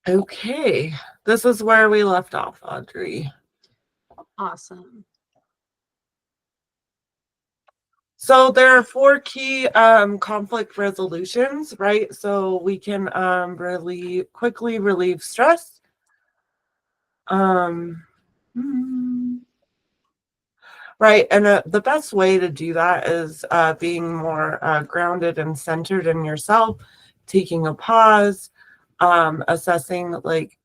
Okay, this is where we left off, Audrey. Awesome. So there are 4 key conflict resolutions, right? So we can really quickly relieve stress. Right, and the best way to do that is being more grounded and centered in yourself, taking a pause, assessing like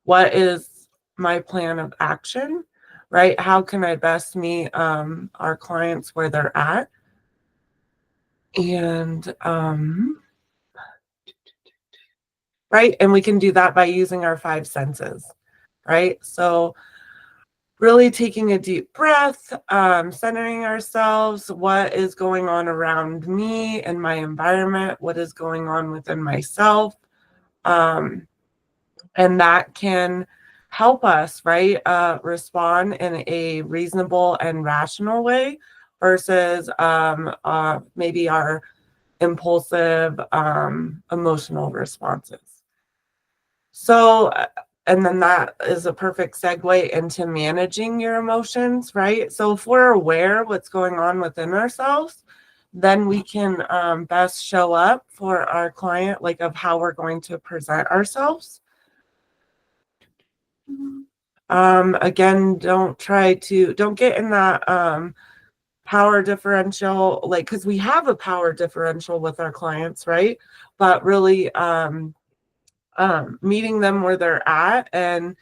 what is my plan of action, right? How can I best meet our clients where they're at? And right, and we can do that by using our 5 senses, right? So really taking a deep breath, centering ourselves, what is going on around me and my environment, what is going on within myself. And that can help us, right, respond in a reasonable and rational way versus maybe our impulsive emotional responses. So, and then that is a perfect segue into managing your emotions, right? So if we're aware what's going on within ourselves, then we can best show up for our client, like of how we're going to present ourselves. Again, don't get in that power differential, like, because we have a power differential with our clients, right? But really meeting them where they're at and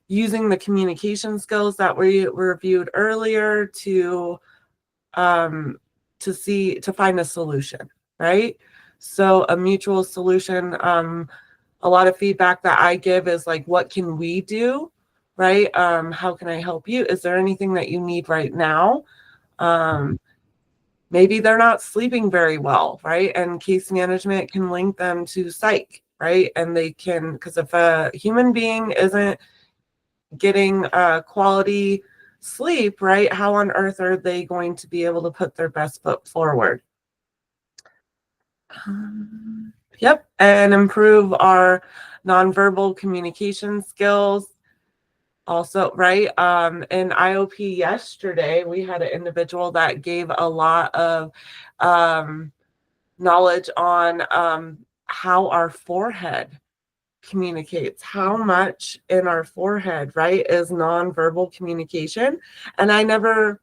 using the communication skills that we reviewed earlier to find a solution, right? So a mutual solution. A lot of feedback that I give is like, what can we do, right? How can I help you? Is there anything that you need right now? Maybe they're not sleeping very well, right? And case management can link them to psych, right? And they can, because if a human being isn't getting quality sleep, right, how on earth are they going to be able to put their best foot forward? Yep, and improve our nonverbal communication skills. Also, right, in IOP yesterday, we had an individual that gave a lot of knowledge on how our forehead communicates, how much in our forehead, right, is nonverbal communication. And I never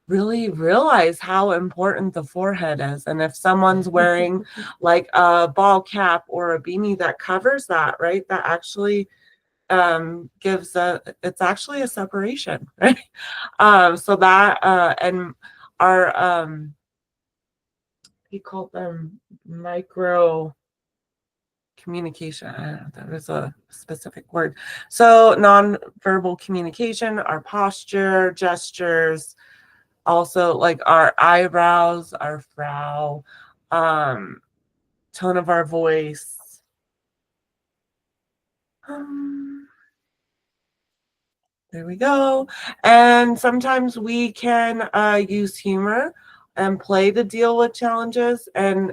really realize how important the forehead is. And if someone's wearing like a ball cap or a beanie that covers that, right, that actually it's actually a separation, right? So that and our we call them micro communication. That is a specific word. So nonverbal communication, our posture, gestures, also like our eyebrows, our brow, tone of our voice. There we go. And sometimes we can use humor and play to deal with challenges. And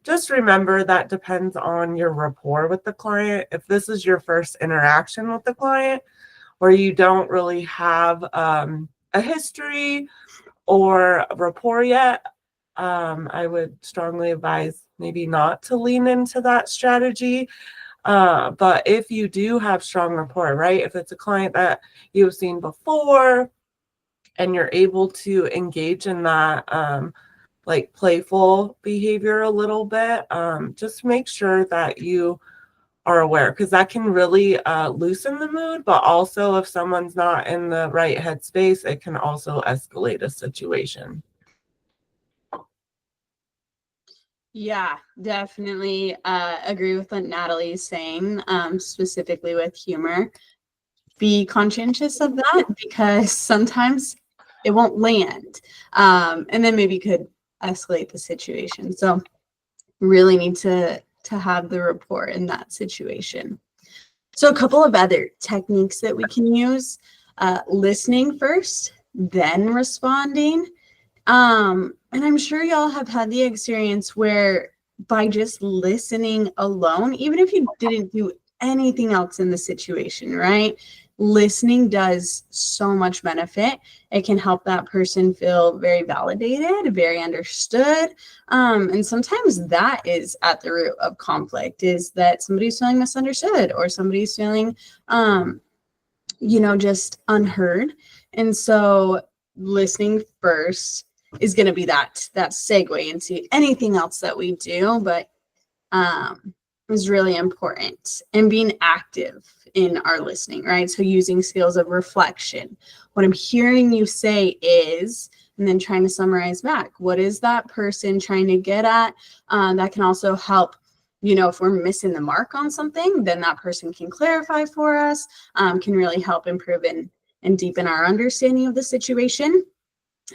just remember that depends on your rapport with the client. If this is your first interaction with the client, where you don't really have a history or rapport yet, I would strongly advise maybe not to lean into that strategy. But if you do have strong rapport, right? If it's a client that you've seen before and you're able to engage in that like playful behavior a little bit, just make sure that you are aware, because that can really loosen the mood. But also, if someone's not in the right headspace, it can also escalate a situation. Yeah, definitely agree with what Natalie's saying, specifically with humor. Be conscientious of that because sometimes it won't land, and then maybe could escalate the situation. So really need to have the rapport in that situation. So a couple of other techniques that we can use: listening first, then responding. And I'm sure y'all have had the experience where by just listening alone, even if you didn't do anything else in the situation, right? Listening does so much benefit. It can help that person feel very validated, very understood. And sometimes that is at the root of conflict, is that somebody's feeling misunderstood or somebody's feeling, just unheard. And so listening first is going to be that segue into anything else that we do, but is really important. And being active in our listening, right? So using skills of reflection. What I'm hearing you say is, and then trying to summarize back, what is that person trying to get at? That can also help, if we're missing the mark on something, then that person can clarify for us, can really help improve and deepen our understanding of the situation.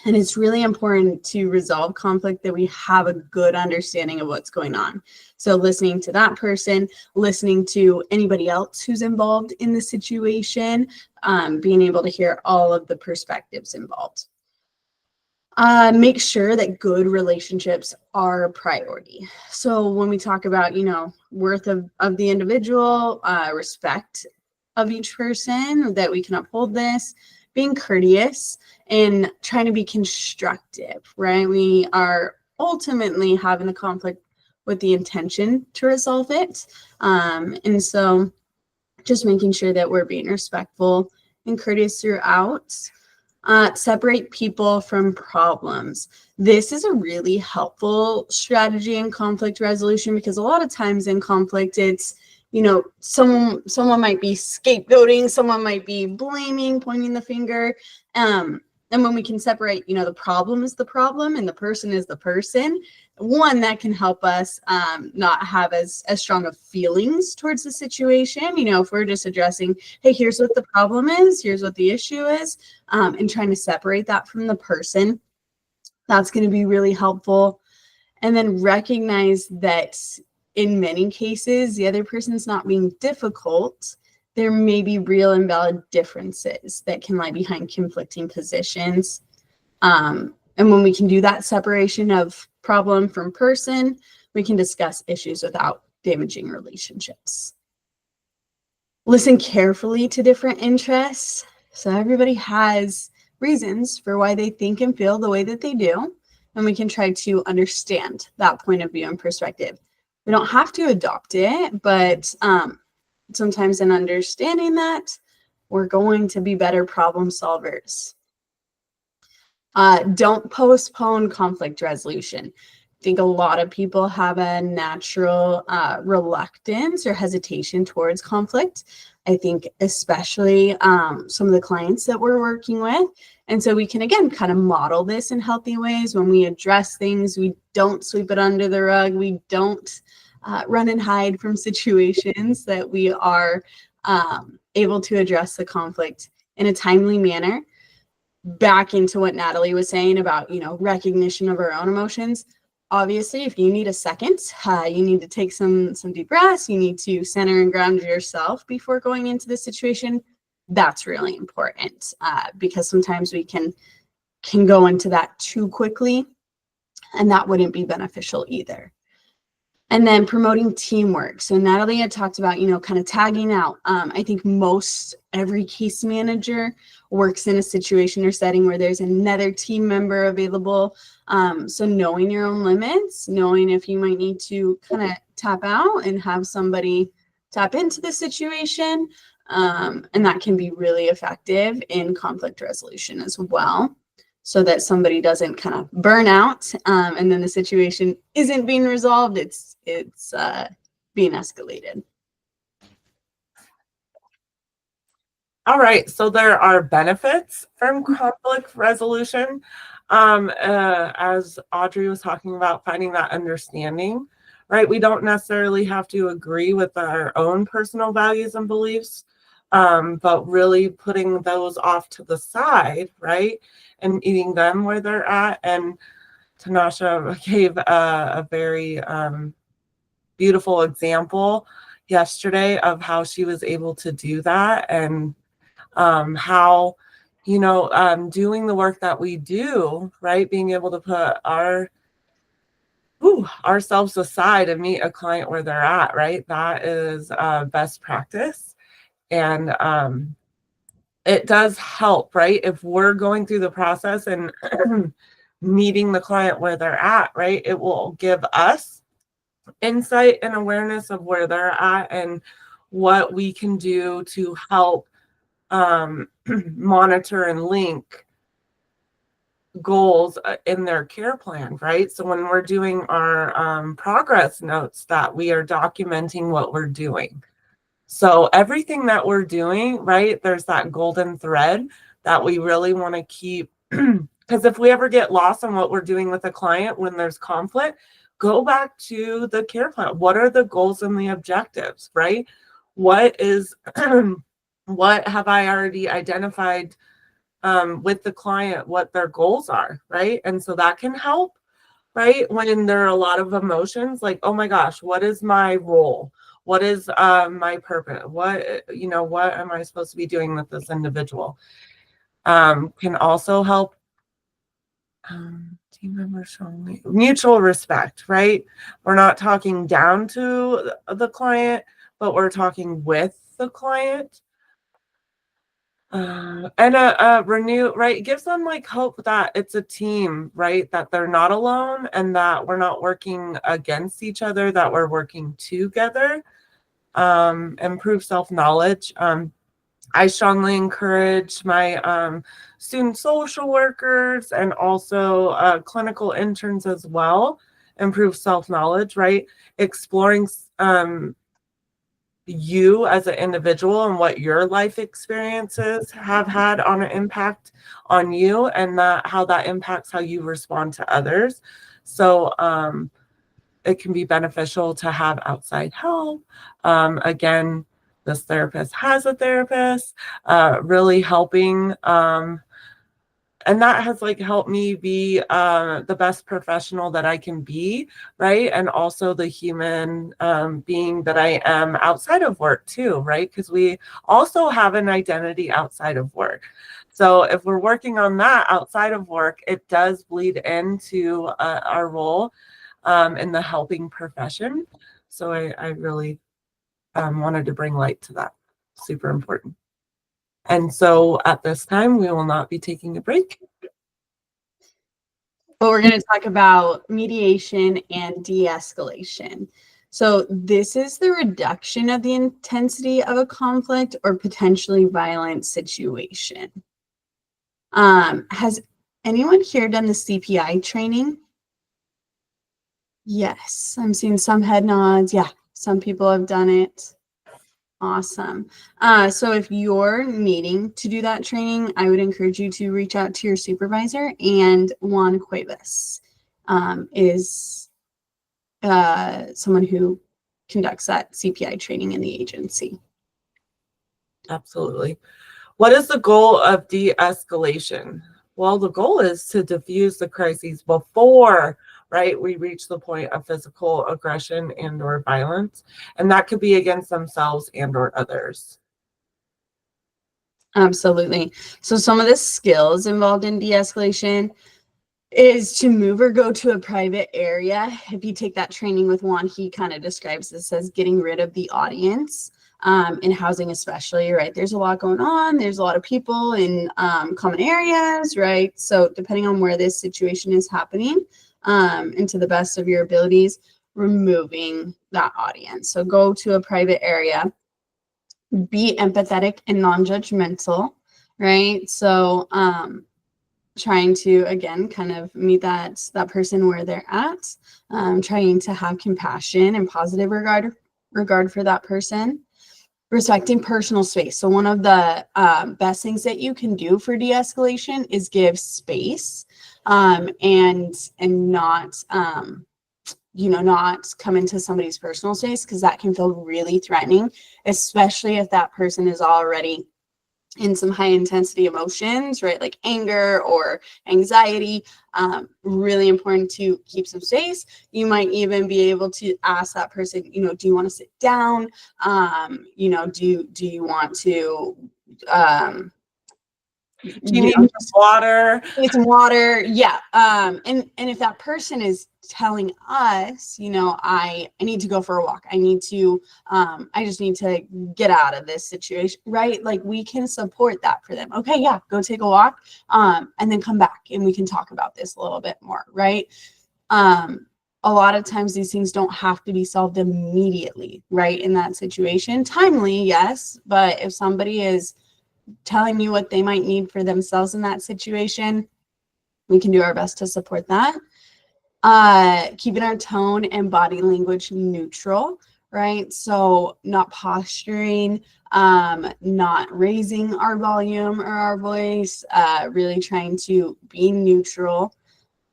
And it's really important to resolve conflict that we have a good understanding of what's going on. So listening to that person, listening to anybody else who's involved in the situation, being able to hear all of the perspectives involved. Make sure that good relationships are a priority. So when we talk about, worth of the individual, respect of each person, that we can uphold this, being courteous and trying to be constructive, right? We are ultimately having the conflict with the intention to resolve it. And so just making sure that we're being respectful and courteous throughout. Separate people from problems. This is a really helpful strategy in conflict resolution, because a lot of times in conflict, it's, someone might be scapegoating, someone might be blaming, pointing the finger. And when we can separate, the problem is the problem and the person is the person, one, that can help us not have as strong of feelings towards the situation. If we're just addressing, hey, here's what the problem is, here's what the issue is, and trying to separate that from the person, that's going to be really helpful. And then recognize that in many cases, the other person's not being difficult. There may be real and valid differences that can lie behind conflicting positions. And when we can do that separation of problem from person, we can discuss issues without damaging relationships. Listen carefully to different interests. So everybody has reasons for why they think and feel the way that they do, and we can try to understand that point of view and perspective. We don't have to adopt it, but sometimes in understanding that, we're going to be better problem solvers. Don't postpone conflict resolution. I think a lot of people have a natural reluctance or hesitation towards conflict. I think especially some of the clients that we're working with. And so we can, again, kind of model this in healthy ways. When we address things, we don't sweep it under the rug. We don't run and hide from situations, that we are able to address the conflict in a timely manner. Back into what Natalie was saying about, recognition of our own emotions. Obviously, if you need a second, you need to take some deep breaths. You need to center and ground yourself before going into the situation. That's really important, because sometimes we can go into that too quickly, and that wouldn't be beneficial either. And then promoting teamwork. So Natalie had talked about, kind of tagging out. I think every case manager works in a situation or setting where there's another team member available. So knowing your own limits, knowing if you might need to kind of tap out and have somebody tap into the situation. And that can be really effective in conflict resolution as well, so that somebody doesn't kind of burn out, and then the situation isn't being resolved. It's being escalated. All right, so there are benefits from conflict resolution. As Audrey was talking about, finding that understanding, right? We don't necessarily have to agree with our own personal values and beliefs, but really putting those off to the side, right? And meeting them where they're at. And Tanasha gave a very beautiful example yesterday of how she was able to do that, and how, doing the work that we do, right? Being able to put ourselves aside and meet a client where they're at, right? That is best practice. And it does help, right? If we're going through the process and meeting the client where they're at, right? It will give us insight and awareness of where they're at and what we can do to help monitor and link goals in their care plan, right? So when we're doing our progress notes, that we are documenting what we're doing. So everything that we're doing, right, there's that golden thread that we really want to keep. Because if we ever get lost on what we're doing with a client when there's conflict, go back to the care plan. What are the goals and the objectives, right? What is, what have I already identified with the client, what their goals are, right? And so that can help, right? When there are a lot of emotions, like, oh my gosh, what is my role? What is my purpose? What, what am I supposed to be doing with this individual? Can also help team members showing mutual respect, right? We're not talking down to the client, but we're talking with the client. And a renew, right? It gives them like hope that it's a team, right? That they're not alone and that we're not working against each other, that we're working together. Improve self-knowledge. I strongly encourage my student social workers and also clinical interns as well. Improve self-knowledge, right? Exploring you as an individual and what your life experiences have had on an impact on you, and that how that impacts how you respond to others. So it can be beneficial to have outside help. Again, this therapist has a therapist, really helping. And that has like helped me be the best professional that I can be, right? And also the human being that I am outside of work too, right? Because we also have an identity outside of work. So if we're working on that outside of work, it does bleed into our role in the helping profession. So I really wanted to bring light to that. Super important. And so at this time, we will not be taking a break. But we're going to talk about mediation and de-escalation. So this is the reduction of the intensity of a conflict or potentially violent situation. Has anyone here done the CPI training? Yes, I'm seeing some head nods. Yeah, some people have done it. Awesome. So if you're needing to do that training, I would encourage you to reach out to your supervisor. And Juan Cuevas is someone who conducts that CPI training in the agency. Absolutely. What is the goal of de-escalation? Well, the goal is to diffuse the crises before, right, we reach the point of physical aggression and or violence. And that could be against themselves and or others. Absolutely. So some of the skills involved in de-escalation is to move or go to a private area. If you take that training with Juan, he kind of describes this as getting rid of the audience. In housing especially, right? There's a lot going on. There's a lot of people in common areas, right? So depending on where this situation is happening, and to the best of your abilities, removing that audience. So go to a private area, be empathetic and non-judgmental, right? So trying to, again, kind of meet that person where they're at, trying to have compassion and positive regard for that person. Respecting personal space. So one of the best things that you can do for de-escalation is give space, and not not come into somebody's personal space, because that can feel really threatening, especially if that person is already in some high intensity emotions, right? Like anger or anxiety. Really important to keep some space. You might even be able to ask that person, do you want to sit down? Do you want to Do you need some water? Need some water. Yeah. And if that person is telling us, I need to go for a walk. I just need to get out of this situation, right? Like we can support that for them. Okay, yeah, go take a walk. And then come back and we can talk about this a little bit more, right? A lot of times these things don't have to be solved immediately, right? In that situation. Timely, yes, but if somebody is telling you what they might need for themselves in that situation, we can do our best to support that. Keeping our tone and body language neutral, right? So not posturing, not raising our volume or our voice, really trying to be neutral.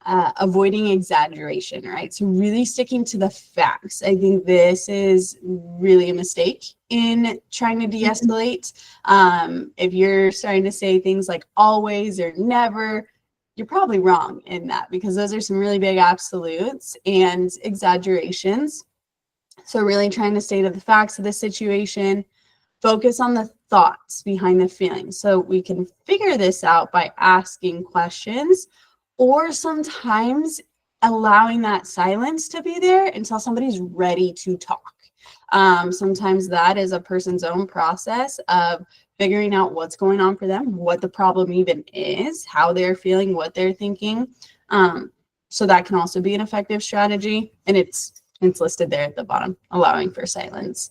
Avoiding exaggeration, right? So really sticking to the facts. I think this is really a mistake in trying to de-escalate. If you're starting to say things like always or never, you're probably wrong in that because those are some really big absolutes and exaggerations. So really trying to stay to the facts of the situation, focus on the thoughts behind the feelings. So we can figure this out by asking questions or sometimes allowing that silence to be there until somebody's ready to talk. Sometimes that is a person's own process of figuring out what's going on for them, what the problem even is, how they're feeling, what they're thinking. So that can also be an effective strategy, and it's listed there at the bottom, allowing for silence.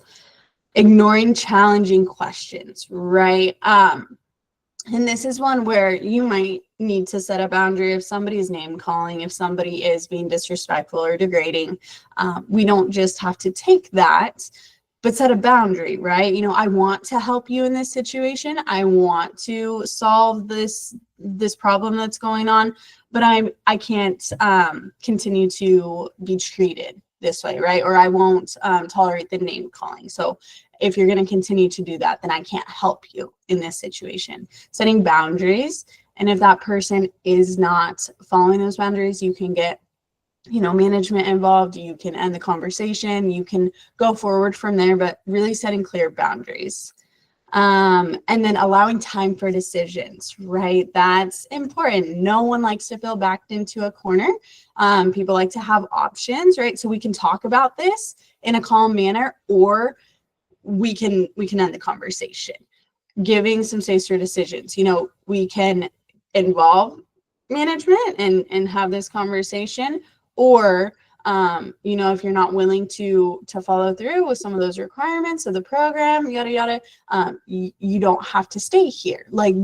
Ignoring challenging questions, right? And this is one where you might need to set a boundary if somebody's name calling, if somebody is being disrespectful or degrading. We don't just have to take that, but set a boundary, right? I want to help you in this situation. I want to solve this problem that's going on, but I can't continue to be treated this way, right? Or I won't tolerate the name calling. So if you're going to continue to do that, then I can't help you in this situation. Setting boundaries. And if that person is not following those boundaries, you can get, management involved. You can end the conversation. You can go forward from there, but really setting clear boundaries. And then allowing time for decisions, right? That's important. No one likes to feel backed into a corner. People like to have options, right? So we can talk about this in a calm manner, or we can end the conversation. Giving some space for decisions. We can involve management and have this conversation, or if you're not willing to follow through with some of those requirements of the program, yada yada, you don't have to stay here. Like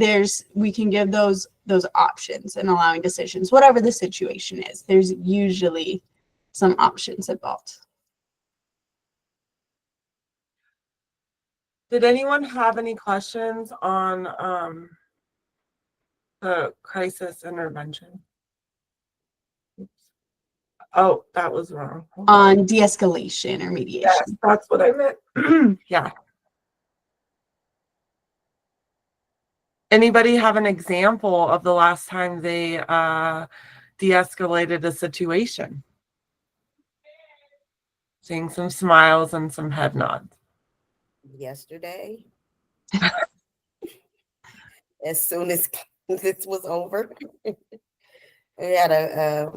we can give those options and allowing decisions, whatever the situation is. There's usually some options involved. Did anyone have any questions on the crisis intervention? Oops. Oh, that was wrong. On de-escalation or mediation. Yes, that's what I meant. Yeah. Anybody have an example of the last time they de-escalated a situation? Seeing some smiles and some head nods. Yesterday, as soon as this was over, we had a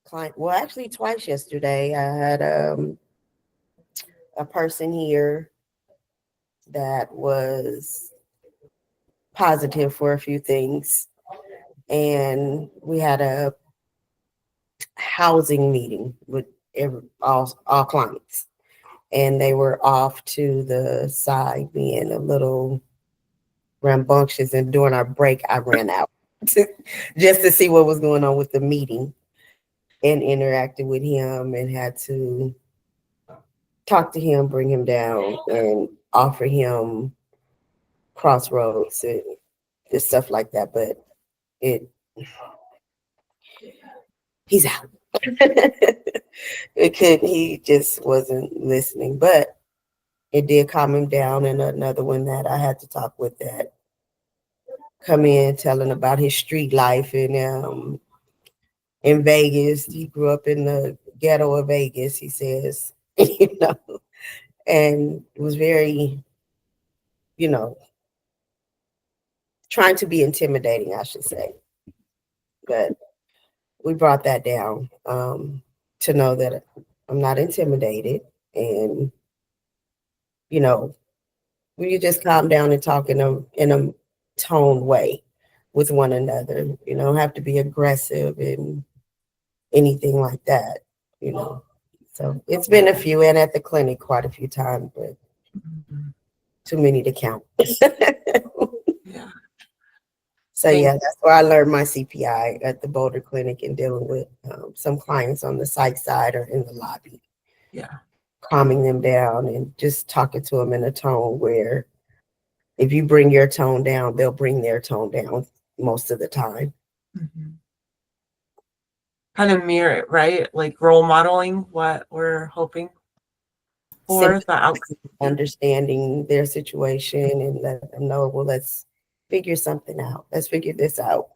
client. Well, actually, twice yesterday. I had a person here that was positive for a few things, and we had a housing meeting with all clients, and they were off to the side being a little rambunctious, and during our break I ran out just to see what was going on with the meeting and interacted with him and had to talk to him, bring him down, and offer him crossroads and just stuff like that. But he's out. He just wasn't listening, but it did calm him down. And another one that I had to talk with that come in telling about his street life in Vegas. He grew up in the ghetto of Vegas, he says, and was very, trying to be intimidating, I should say. But we brought that down to know that I'm not intimidated, and we just calm down and talk in a toned way with one another. You don't have to be aggressive and anything like that. So it's been a few, and at the clinic quite a few times, but too many to count. Yeah. So yeah, that's where I learned my CPI at the Boulder Clinic and dealing with some clients on the psych side or in the lobby. Yeah. Calming them down and just talking to them in a tone where if you bring your tone down, they'll bring their tone down most of the time. Mm-hmm. Kind of mirror it, right? Like role modeling what we're hoping for, the outcome. Understanding their situation and let them know, well, let's figure something out. Let's figure this out.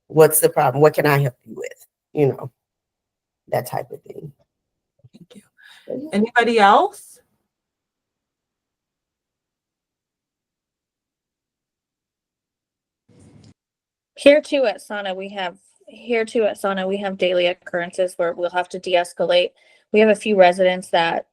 What's the problem? What can I help you with? That type of thing. Thank you. Anybody else? Here too at Sana, we have daily occurrences where we'll have to de-escalate. We have a few residents that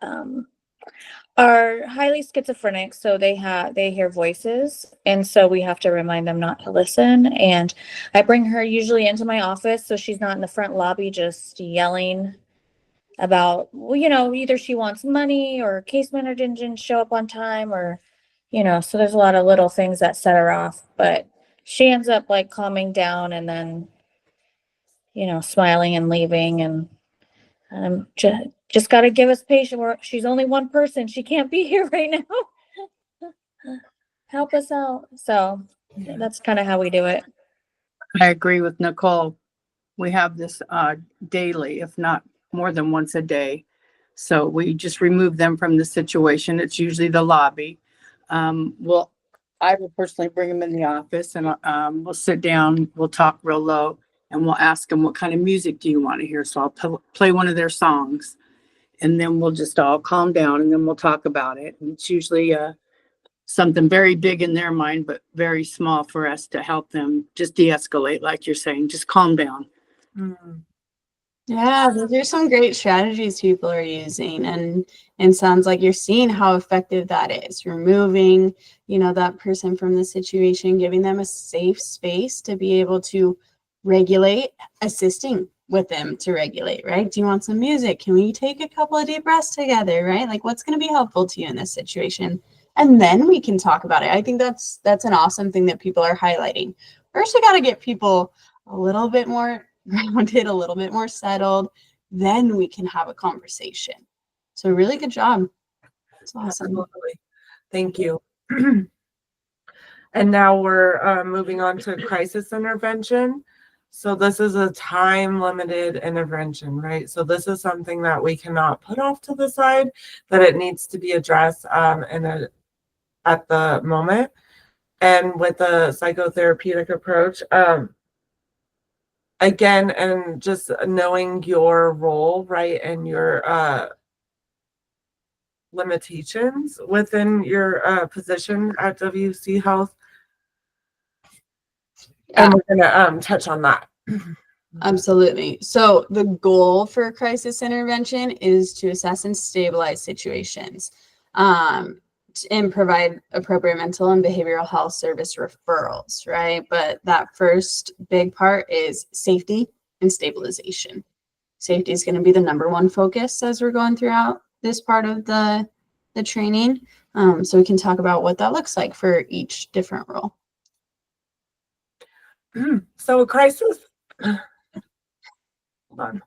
are highly schizophrenic, so they hear voices, and so we have to remind them not to listen. And I bring her usually into my office, so she's not in the front lobby just yelling about, well, either she wants money or case manager didn't show up on time, or so there's a lot of little things that set her off, but she ends up like calming down and then smiling and leaving. And just got to give us patience. She's only one person, she can't be here right now. Help us out. So that's kind of how we do it. I agree with Nicole. We have this daily, if not more than once a day. So we just remove them from the situation. It's usually the lobby. I will personally bring them in the office, and we'll sit down, we'll talk real low, and we'll ask them, what kind of music do you want to hear? So I'll play one of their songs, and then we'll just all calm down, and then we'll talk about it. And it's usually something very big in their mind, but very small for us to help them just de-escalate, like you're saying, just calm down. Mm-hmm. Yeah, those are some great strategies people are using, and sounds like you're seeing how effective that is. Removing, that person from the situation, giving them a safe space to be able to regulate, assisting with them to regulate, right? Do you want some music? Can we take a couple of deep breaths together, right? Like, what's going to be helpful to you in this situation? And then we can talk about it. I think that's an awesome thing that people are highlighting. First, we got to get people a little bit more grounded, a little bit more settled, then we can have a conversation. So really good job. It's awesome. Absolutely. Thank you. And now we're moving on to crisis intervention. So this is a time limited intervention, right? So this is something that we cannot put off to the side, that it needs to be addressed at the moment. And with the psychotherapeutic approach, again, and just knowing your role, right, and your limitations within your position at WC Health. And we're going to touch on that. Absolutely. So the goal for crisis intervention is to assess and stabilize situations, and provide appropriate mental and behavioral health service referrals, right? But that first big part is safety and stabilization. Safety is going to be the number one focus as we're going throughout this part of the training. So we can talk about what that looks like for each different role. So a crisis. Hold on.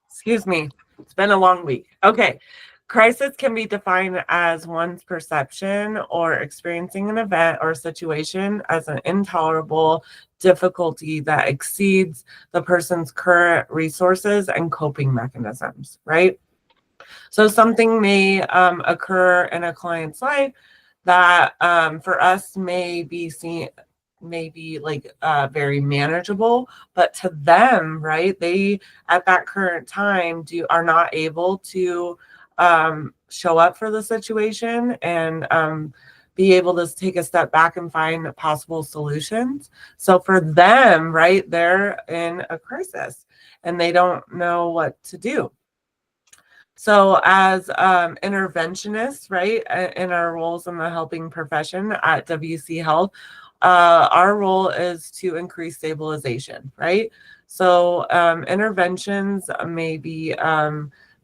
Excuse me. It's been a long week. Okay. Crisis can be defined as one's perception or experiencing an event or situation as an intolerable difficulty that exceeds the person's current resources and coping mechanisms, right? So something may occur in a client's life that for us may be like very manageable, but to them, right, they at that current time are not able to show up for the situation and be able to take a step back and find possible solutions. So for them, right, they're in a crisis and they don't know what to do. So as interventionists, right, in our roles in the helping profession at WC Health, our role is to increase stabilization, right? So interventions may be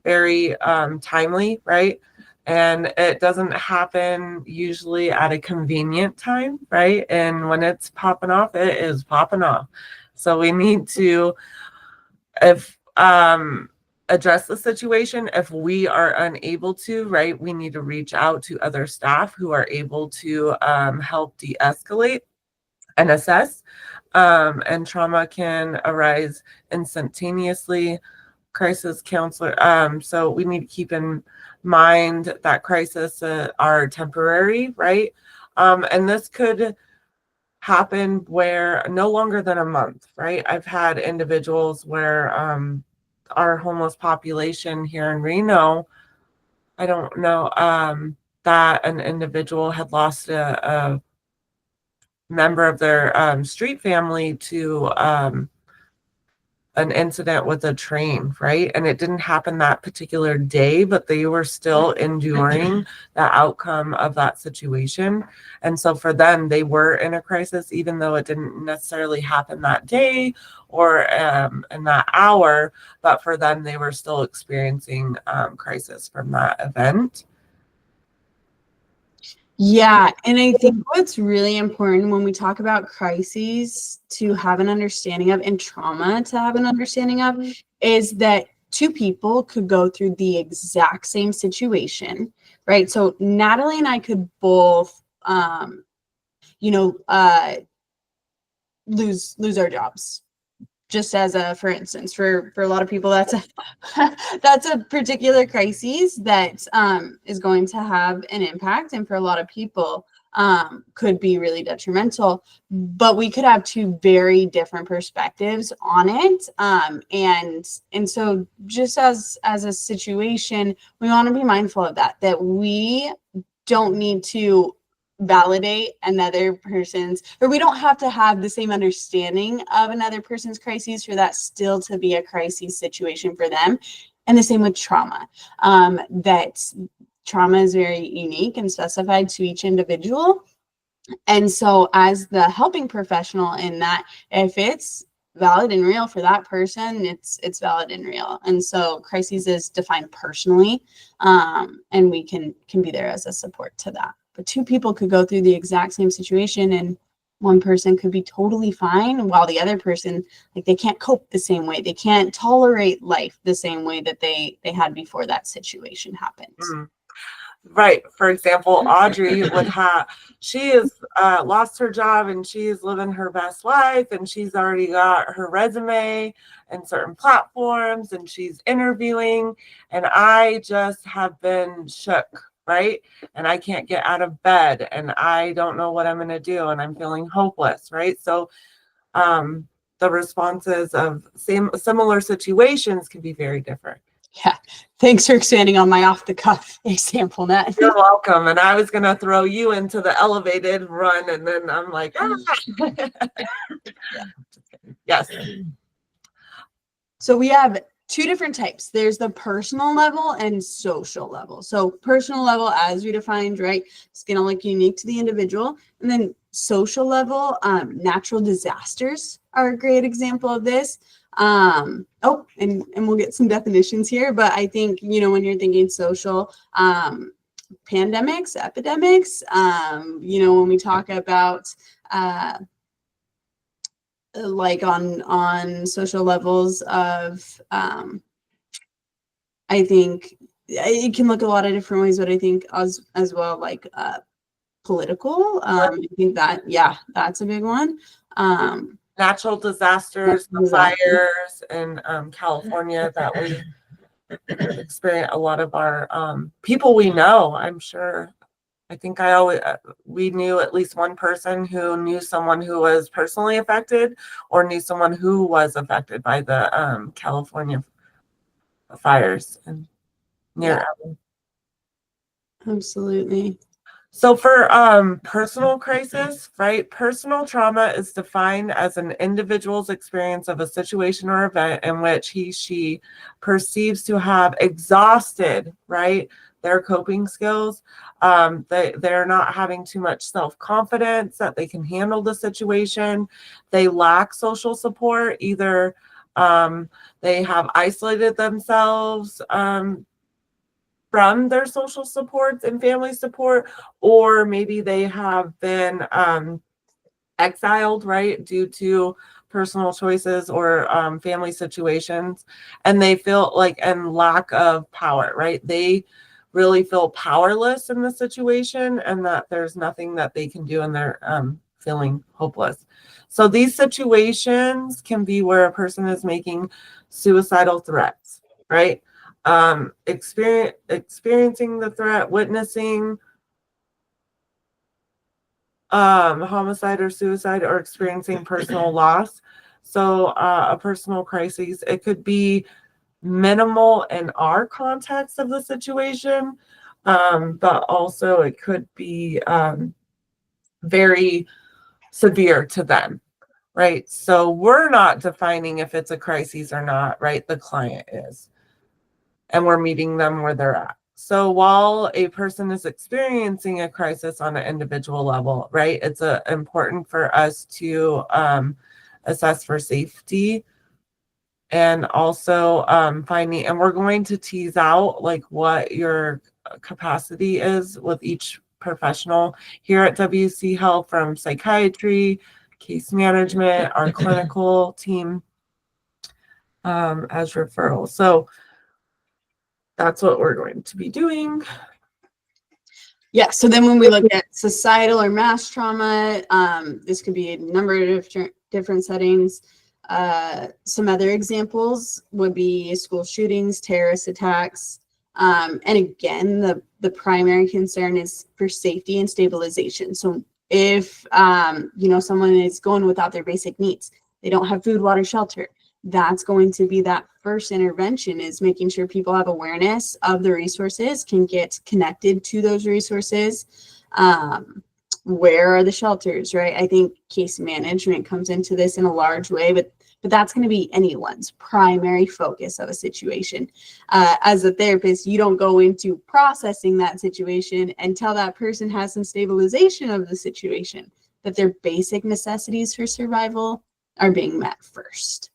very timely, right? And it doesn't happen usually at a convenient time, right? And when it's popping off, it is popping off. So we need to, if address the situation. If we are unable to, right, we need to reach out to other staff who are able to help de-escalate and assess. And trauma can arise instantaneously. Crisis counselor. So we need to keep in mind that crises are temporary, right? And this could happen where no longer than a month, right? I've had individuals where our homeless population here in Reno, I don't know, that an individual had lost a member of their street family to an incident with a train, right? And it didn't happen that particular day, but they were still enduring the outcome of that situation. And so for them, they were in a crisis, even though it didn't necessarily happen that day or in that hour, but for them, they were still experiencing crisis from that event. Yeah, and I think what's really important when we talk about crises to have an understanding of and trauma to have an understanding of is that two people could go through the exact same situation, right? So Natalie and I could both, lose our jobs. Just as a, for instance, for a lot of people, that's a that's a particular crisis that is going to have an impact, and for a lot of people could be really detrimental. But we could have two very different perspectives on it, and so just as a situation, we want to be mindful of that we don't need to validate another person's, or we don't have to have the same understanding of another person's crises for that still to be a crisis situation for them. And the same with trauma, that trauma is very unique and specified to each individual. And so as the helping professional in that, if it's valid and real for that person, it's valid and real. And so crises is defined personally, and we can be there as a support to that. But two people could go through the exact same situation, and one person could be totally fine while the other person, like, they can't cope the same way. They can't tolerate life the same way that they had before that situation happened. Right. For example, Audrey she has lost her job and she's living her best life, and she's already got her resume and certain platforms and she's interviewing, and I just have been shook, right? And I can't get out of bed and I don't know what I'm going to do and I'm feeling hopeless, right? So the responses of similar situations can be very different. Yeah. Thanks for expanding on my off the cuff example, Nat. You're welcome. And I was going to throw you into the elevated run, and then I'm like, Yes. So we have two different types. There's the personal level and social level. So personal level, as we defined, right, it's going to look unique to the individual. And then social level, natural disasters are a great example of this. And we'll get some definitions here, but I think, when you're thinking social, pandemics, epidemics, when we talk about like on social levels of, I think it can look a lot of different ways, but I think as well, like political, I think that's a big one. Natural disasters, the fires in California that we experience. A lot of our people we know, I'm sure. I think we knew at least one person who knew someone who was personally affected or knew someone who was affected by the California fires. And near. Absolutely. So for personal crisis, right? Personal trauma is defined as an individual's experience of a situation or event in which she perceives to have exhausted, right, their coping skills. They're not having too much self-confidence that they can handle the situation. They lack social support. Either they have isolated themselves from their social supports and family support, or maybe they have been exiled, right, due to personal choices or family situations, and they feel like, and lack of power, right? They really feel powerless in the situation and that there's nothing that they can do, and they're feeling hopeless. So these situations can be where a person is making suicidal threats, right? Experiencing the threat, witnessing homicide or suicide, or experiencing personal loss. So a personal crisis, it could be minimal in our context of the situation, but also it could be very severe to them, right? So we're not defining if it's a crisis or not, right? The client is, and we're meeting them where they're at. So while a person is experiencing a crisis on an individual level, right, it's important for us to assess for safety, and also finding, and we're going to tease out like what your capacity is with each professional here at WC Health, from psychiatry, case management, our clinical team, as referrals. So that's what we're going to be doing. Yeah, so then when we look at societal or mass trauma, this could be a number of different settings. Some other examples would be school shootings, terrorist attacks. And again, the primary concern is for safety and stabilization. So if someone is going without their basic needs, they don't have food, water, shelter, that's going to be that first intervention, is making sure people have awareness of the resources, can get connected to those resources. Where are the shelters, right? I think case management comes into this in a large way, but that's going to be anyone's primary focus of a situation. As a therapist, you don't go into processing that situation until that person has some stabilization of the situation, that their basic necessities for survival are being met first.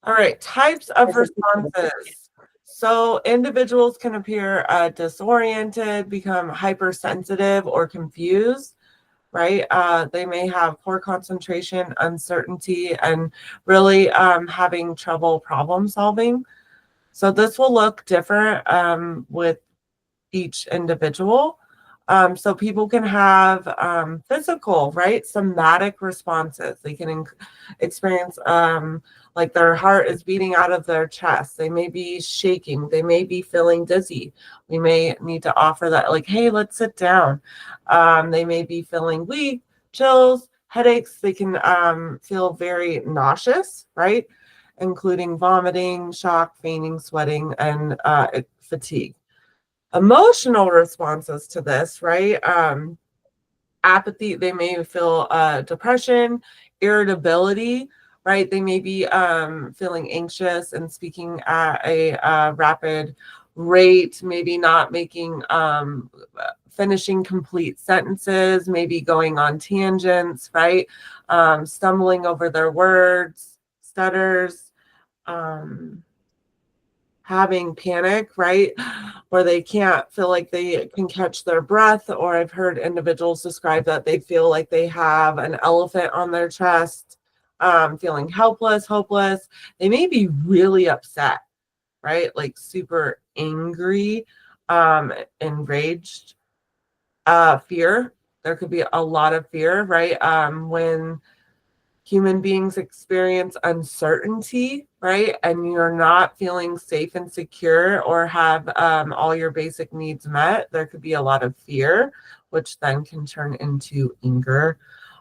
All right, types of responses. So individuals can appear disoriented, become hypersensitive, or confused, right? They may have poor concentration, uncertainty, and really having trouble problem solving. So this will look different with each individual. So people can have physical, right, somatic responses. They can experience like their heart is beating out of their chest. They may be shaking. They may be feeling dizzy. We may need to offer that, like, hey, let's sit down. They may be feeling weak, chills, headaches. They can feel very nauseous, right, including vomiting, shock, fainting, sweating, and fatigue. Emotional responses to this, right? Apathy, they may feel depression, irritability, right? They may be feeling anxious and speaking at a rapid rate, maybe not making finishing complete sentences, maybe going on tangents, right? Stumbling over their words, stutters, having panic, right? Where they can't feel like they can catch their breath. Or I've heard individuals describe that they feel like they have an elephant on their chest, feeling helpless, hopeless. They may be really upset, right? Like super angry, enraged, fear. There could be a lot of fear, right? When human beings experience uncertainty, right? And you're not feeling safe and secure, or have all your basic needs met, there could be a lot of fear, which then can turn into anger.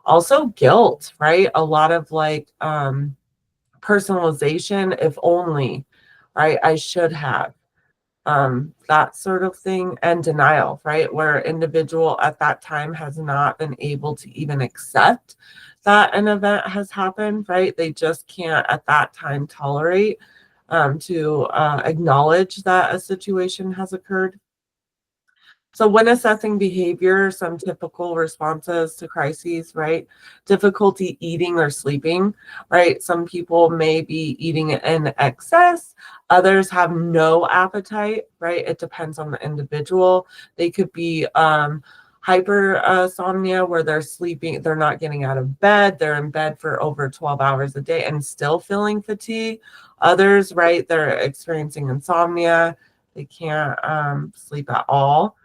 Also guilt, right? A lot of like personalization, if only, right? I should have, that sort of thing, and denial, right? Where individual at that time has not been able to even accept that an event has happened, right? They just can't at that time tolerate to acknowledge that a situation has occurred. So when assessing behavior, some typical responses to crises, right? Difficulty eating or sleeping, right? Some people may be eating in excess. Others have no appetite, right? It depends on the individual. They could be hypersomnia where they're sleeping, they're not getting out of bed. They're in bed for over 12 hours a day and still feeling fatigue. Others, right? They're experiencing insomnia. They can't sleep at all.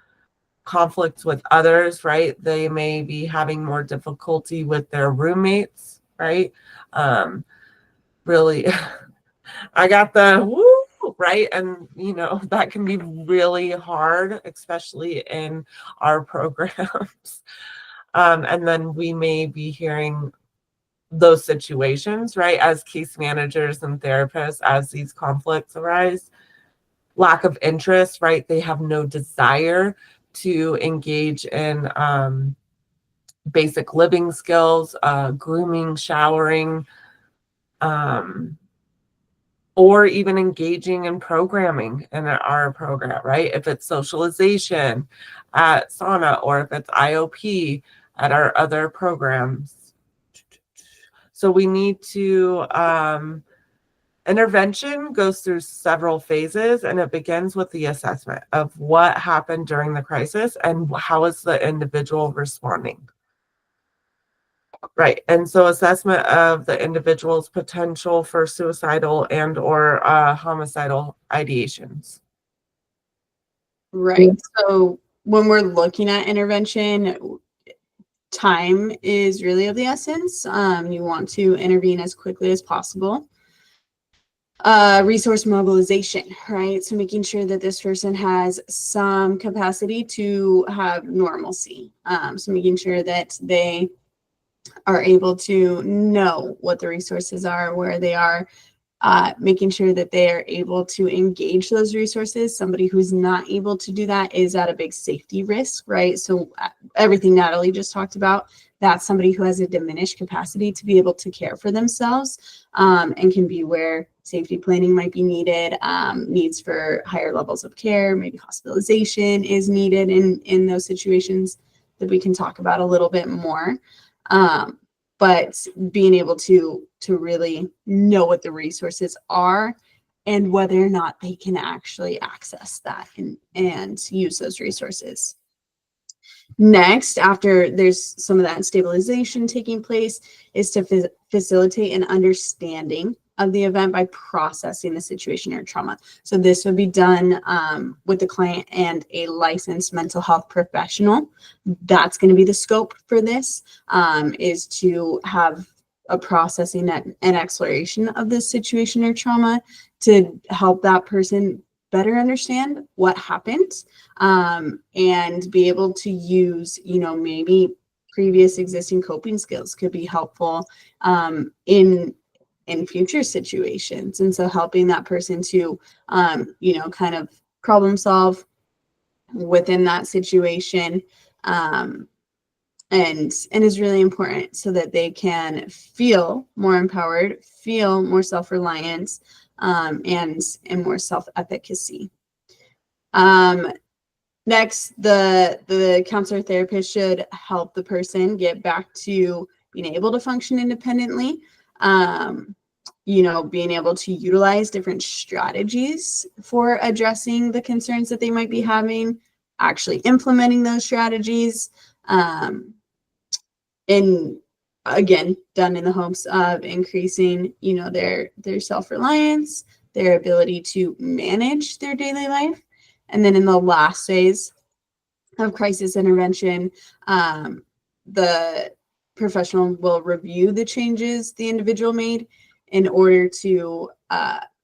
Conflicts with others, right? They may be having more difficulty with their roommates, right? Really, I got the woo, right? And, that can be really hard, especially in our programs. And then we may be hearing those situations, right? As case managers and therapists, as these conflicts arise, lack of interest, right? They have no desire to engage in basic living skills, grooming, showering, or even engaging in programming in our program, right? If it's socialization at SANA or if it's IOP at our other programs. So we need to intervention goes through several phases, and it begins with the assessment of what happened during the crisis and how is the individual responding. Right. And so assessment of the individual's potential for suicidal and or homicidal ideations. Right. So when we're looking at intervention, time is really of the essence. You want to intervene as quickly as possible. Resource mobilization, right? So making sure that this person has some capacity to have normalcy. So making sure that they are able to know what the resources are, where they are, making sure that they are able to engage those resources. Somebody who's not able to do that is at a big safety risk, right? So everything Natalie just talked about, that's somebody who has a diminished capacity to be able to care for themselves, and can be where safety planning might be needed, needs for higher levels of care, maybe hospitalization is needed in those situations that we can talk about a little bit more. But being able to really know what the resources are and whether or not they can actually access that and use those resources. Next, after there's some of that stabilization taking place, is to facilitate an understanding of the event by processing the situation or trauma. So this would be done with the client and a licensed mental health professional. That's going to be the scope for this, is to have a processing and exploration of this situation or trauma to help that person better understand what happened, and be able to use, maybe previous existing coping skills could be helpful in future situations. And so helping that person to, kind of problem solve within that situation, and is really important so that they can feel more empowered, feel more self-reliance, and more self-efficacy. Next, the counselor therapist should help the person get back to being able to function independently, being able to utilize different strategies for addressing the concerns that they might be having, actually implementing those strategies, and again, done in the hopes of increasing, their self-reliance, their ability to manage their daily life. And then in the last phase of crisis intervention, the professional will review the changes the individual made in order to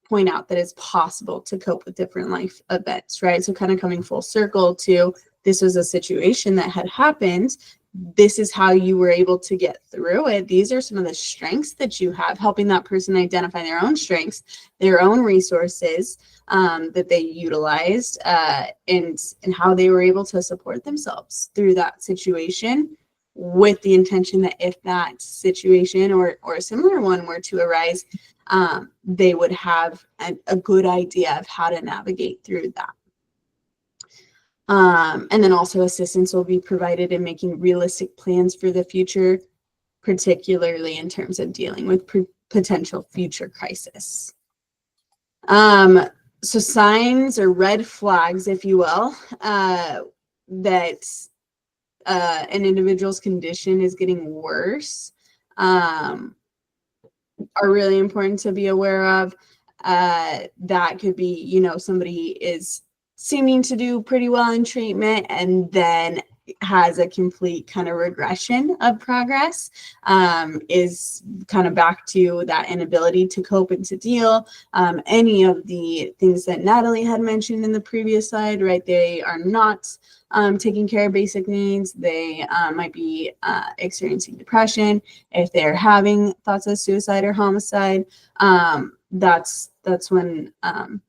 point out that it's possible to cope with different life events, right? So kind of coming full circle to this was a situation that had happened. This is how you were able to get through it. These are some of the strengths that you have, helping that person identify their own strengths, their own resources that they utilized, and how they were able to support themselves through that situation, with the intention that if that situation or a similar one were to arise, they would have a good idea of how to navigate through that. And then also assistance will be provided in making realistic plans for the future, particularly in terms of dealing with potential future crisis. So signs or red flags, if you will, that an individual's condition is getting worse, are really important to be aware of. That could be, you know, somebody is seeming to do pretty well in treatment and then has a complete kind of regression of progress, is kind of back to that inability to cope and to deal. Any of the things that Natalie had mentioned in the previous slide, right? They are not taking care of basic needs. They might be experiencing depression. If they're having thoughts of suicide or homicide, that's when,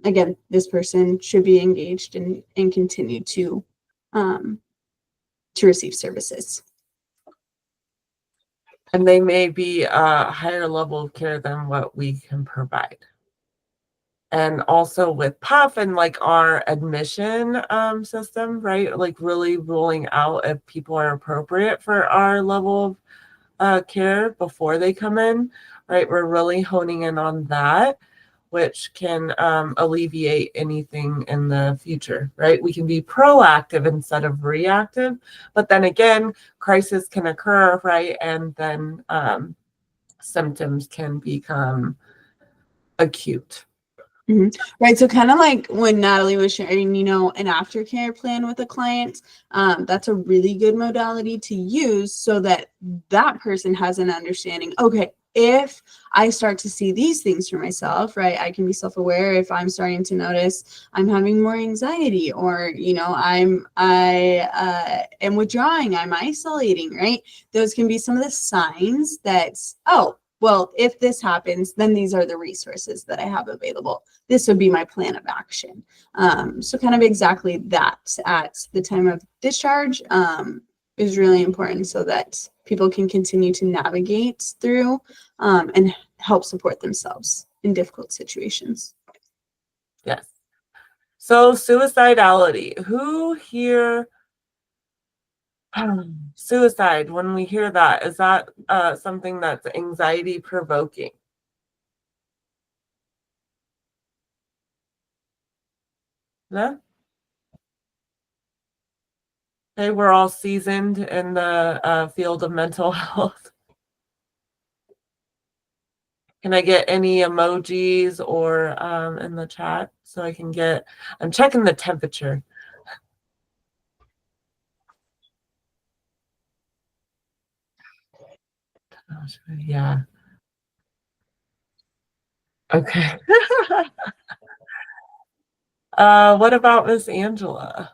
again, this person should be engaged and continue to receive services. And they may be a higher level of care than what we can provide. And also with PUF and like our admission system, right? Like really ruling out if people are appropriate for our level of care before they come in, right? We're really honing in on that, which can alleviate anything in the future, right? We can be proactive instead of reactive, but then again, crisis can occur, right? And then symptoms can become acute. Mm-hmm. Right. So kind of like when Natalie was sharing, you know, an aftercare plan with a client, that's a really good modality to use so that that person has an understanding. Okay, if I start to see these things for myself, right, I can be self-aware. If I'm starting to notice I'm having more anxiety, or, you know, I am withdrawing, I'm isolating, right? Those can be some of the signs that, oh, well, if this happens, then these are the resources that I have available. This would be my plan of action. So kind of exactly that at the time of discharge is really important so that people can continue to navigate through and help support themselves in difficult situations. Yes. So suicidality, who here, suicide, when we hear that, is that something that's anxiety provoking? No? Okay, we're all seasoned in the field of mental health. Can I get any emojis or in the chat so I can get, I'm checking the temperature. Yeah. Okay. What about Miss Angela?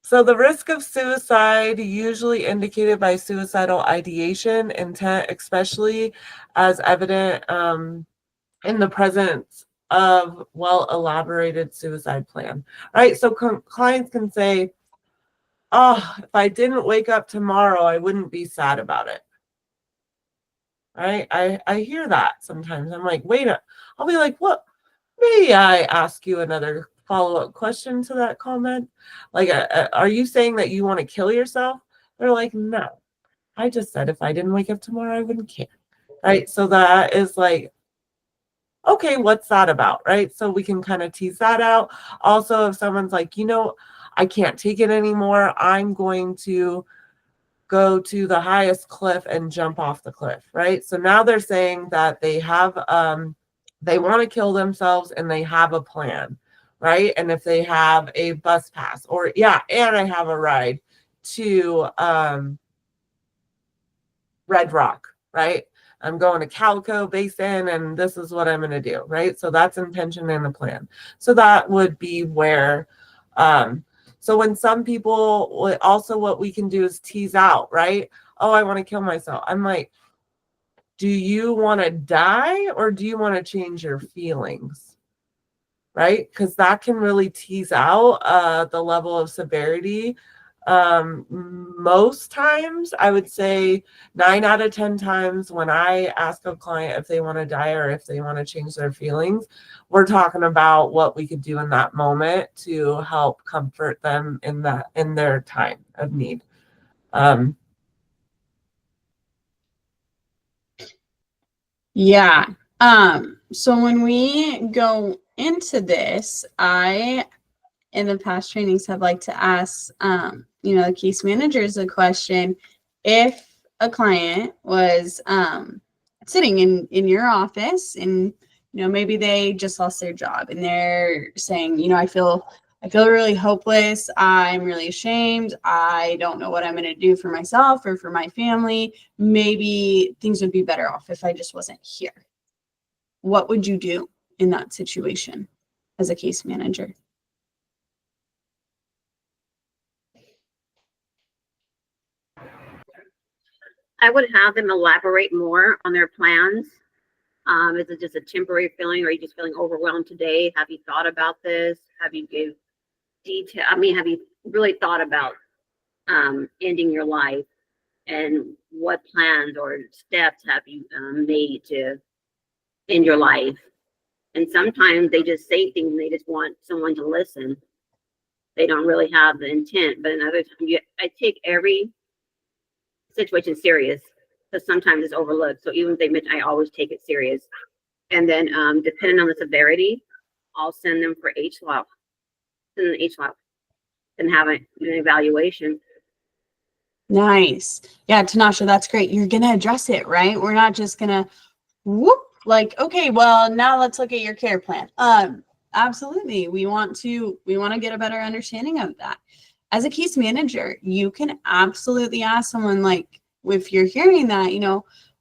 So the risk of suicide usually indicated by suicidal ideation, intent, especially as evident in the presence of well-elaborated suicide plan, right? So clients can say, oh, if I didn't wake up tomorrow, I wouldn't be sad about it. Right? I hear that sometimes. I'm like, wait, I'll be like, what? May I ask you another follow-up question to that comment? Like, are you saying that you want to kill yourself? They're like, no. I just said if I didn't wake up tomorrow, I wouldn't care. Right? So that is like, okay, what's that about? Right? So we can kind of tease that out. Also, if someone's like, you know, I can't take it anymore, I'm going to go to the highest cliff and jump off the cliff, right? So now they're saying that they have, they want to kill themselves and they have a plan, right? And if they have a bus pass or, yeah, and I have a ride to Red Rock, right? I'm going to Calico Basin and this is what I'm going to do, right? So that's intention and a plan. So that would be where, so when some people, also what we can do is tease out, right? Oh, I want to kill myself. I'm like, do you want to die or do you want to change your feelings? Right? Because that can really tease out the level of severity. Most times, I would say 9 out of 10 times when I ask a client if they want to die or if they want to change their feelings, we're talking about what we could do in that moment to help comfort them in their time of need. Yeah. So when we go into this, I in the past trainings have liked to ask the case managers a question. If a client was sitting in your office and maybe they just lost their job and they're saying, I feel really hopeless. I'm really ashamed. I don't know what I'm going to do for myself or for my family. Maybe things would be better off if I just wasn't here. What would you do in that situation as a case manager? I would have them elaborate more on their plans. Is it just a temporary feeling, or are you just feeling overwhelmed today? Have you thought about this? Have you give detail? I mean, have you really thought about ending your life? And what plans or steps have you made to end your life? And sometimes they just say things and they just want someone to listen. They don't really have the intent. But another time, I take every situation serious, because sometimes it's overlooked. So even if they mention, I always take it serious. And then depending on the severity, I'll send them for HLOP. Send them HLOP and have an evaluation. Nice. Yeah, Tanasha, that's great. You're going to address it, right? We're not just going to whoop, like, okay, well, now let's look at your care plan. Absolutely. We want to get a better understanding of that. As a case manager, you can absolutely ask someone, like, if you're hearing that,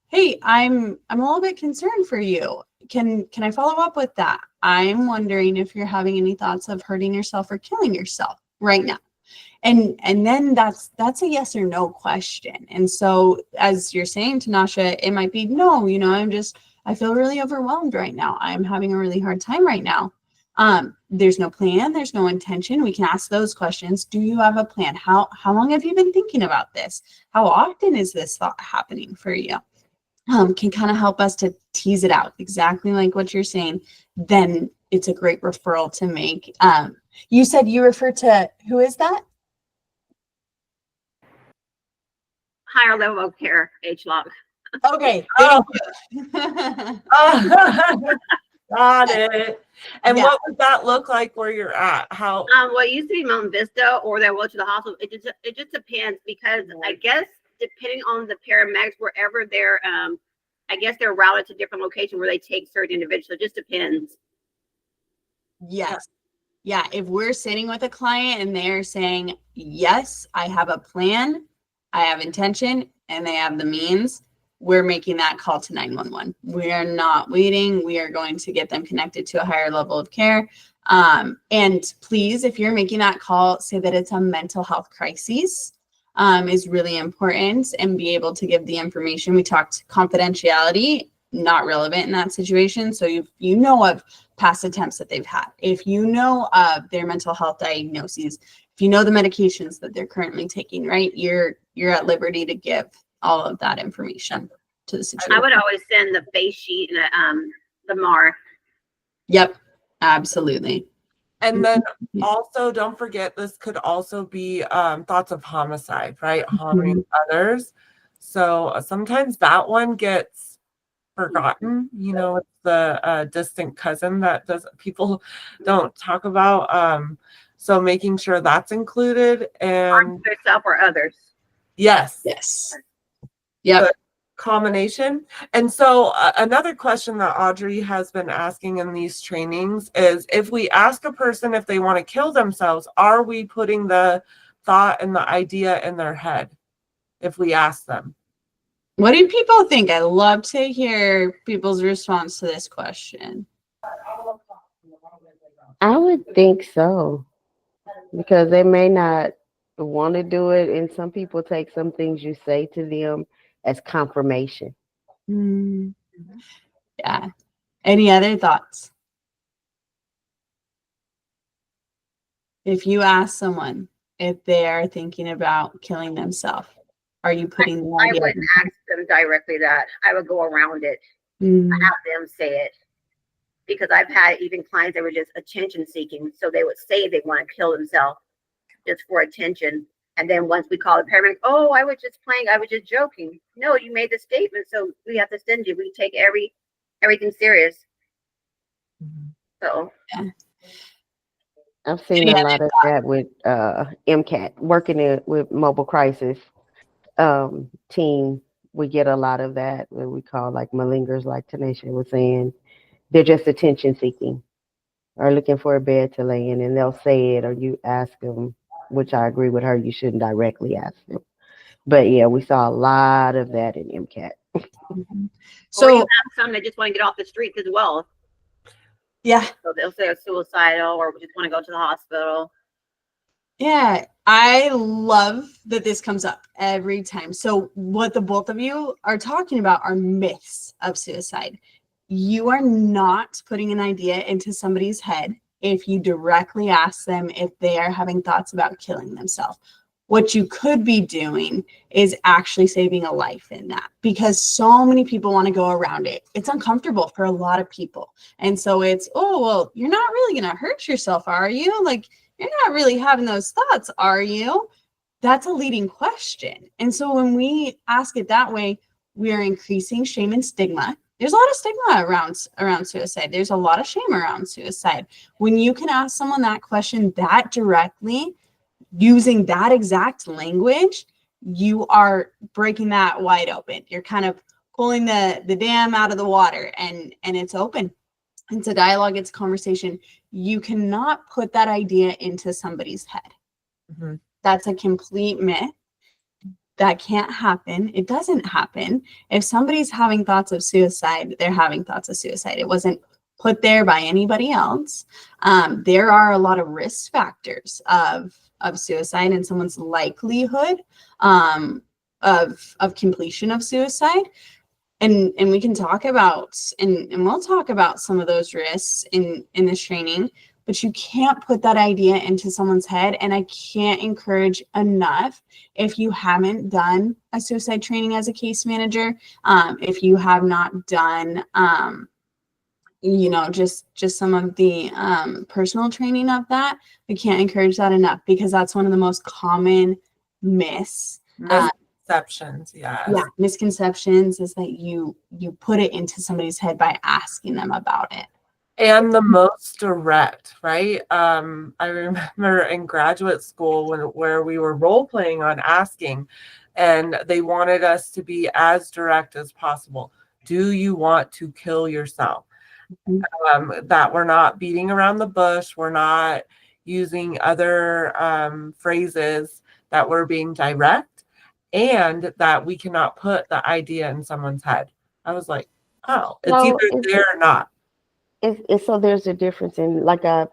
hey, I'm a little bit concerned for you. Can I follow up with that? I'm wondering if you're having any thoughts of hurting yourself or killing yourself right now. And then that's a yes or no question. And so as you're saying, Tanasha, it might be no, I feel really overwhelmed right now. I'm having a really hard time right now. There's no plan, there's no intention. We can ask those questions. Do you have a plan? How long have you been thinking about this? How often is this thought happening for you? Can kind of help us to tease it out, exactly like what you're saying. Then it's a great referral to make. You said you refer to, who is that? Higher level of care, HLOP. Okay. Oh. Got it. And Yeah. what would that look like where you're at? How? Well, it used to be Mount Vista, or they'll go to the hospital. It just depends, because I guess depending on the paramedics, wherever they're, I guess they're routed to different locations where they take certain individuals. So it just depends. Yes. Yeah. If we're sitting with a client and they're saying, yes, I have a plan, I have intention, and they have the means, we're making that call to 911. We are not waiting. We are going to get them connected to a higher level of care. And please, if you're making that call, say that it's a mental health crisis, is really important, and be able to give the information. We talked confidentiality, not relevant in that situation. So if you know of past attempts that they've had, if you know of their mental health diagnoses, if you know the medications that they're currently taking, right, you're at liberty to give all of that information to the situation. I would always send the face sheet and the MAR. Yep, absolutely. And then also, don't forget, this could also be thoughts of homicide, right? Harming others. So sometimes that one gets forgotten. It's the distant cousin that people don't talk about. So making sure that's included. And Yourself or others. yes. Yep. The combination. And so another question that Audrey has been asking in these trainings is, if we ask a person if they want to kill themselves, are we putting the thought and the idea in their head if we ask them? What do people think? I love to hear people's response to this question. I would think so because they may not want to do it, and some people take some things you say to them as confirmation. Yeah. Any other thoughts? If you ask someone if they are thinking about killing themselves, are you putting the I idea? wouldn't ask them directly that. I would go around it, Mm, have them say it. Because I've had even clients that were just attention seeking. So they would say they want to kill themselves just for attention. And then once we call the paramedic, oh, I was just playing, I was just joking. No, you made the statement, so we have to send you. We take everything serious. So I've seen a lot of that with MCAT, with mobile crisis team. We get a lot of that, what we call like malingers, like Tanisha was saying. They're just attention seeking or looking for a bed to lay in, and they'll say it, or you ask them, which I agree with her, you shouldn't directly ask them. But yeah, we saw a lot of that in MCAT. so, or you So have some that just want to get off the streets as well. yeah, So they'll say suicidal or just want to go to the hospital. yeah, I love that this comes up every time. So what the both of you are talking about are myths of suicide. You are not putting an idea into somebody's head if you directly ask them if they are having thoughts about killing themselves. What you could be doing is actually saving a life in that, because so many people want to go around it. It's uncomfortable for a lot of people. And so it's, oh, well, you're not really going to hurt yourself, are you? Like, you're not really having those thoughts, are you? That's a leading question. And so when we ask it that way, we are increasing shame and stigma. There's a lot of stigma around suicide. There's a lot of shame around suicide. When you can ask someone that question that directly, using that exact language, you are breaking that wide open. You're kind of pulling the dam out of the water, and it's open. It's a dialogue, it's a conversation. You cannot put that idea into somebody's head. Mhm. That's a complete myth. That can't happen. It doesn't happen. If somebody's having thoughts of suicide, they're having thoughts of suicide. It wasn't put there by anybody else. There are a lot of risk factors of suicide and someone's likelihood of completion of suicide. And we can talk about and we'll talk about some of those risks in this training, but you can't put that idea into someone's head. And I can't encourage enough, if you haven't done a suicide training as a case manager, if you have not done just some of the personal training of that, we can't encourage that enough, because that's one of the most common myths. Misconceptions, yes. Yeah, misconceptions is that you put it into somebody's head by asking them about it. And the most direct, right? I remember in graduate school where we were role playing on asking, and they wanted us to be as direct as possible. Do you want to kill yourself? That we're not beating around the bush. We're not using other phrases, that we're being direct, and that we cannot put the idea in someone's head. I was like, oh, it's So either there or not. so there's a difference in, like I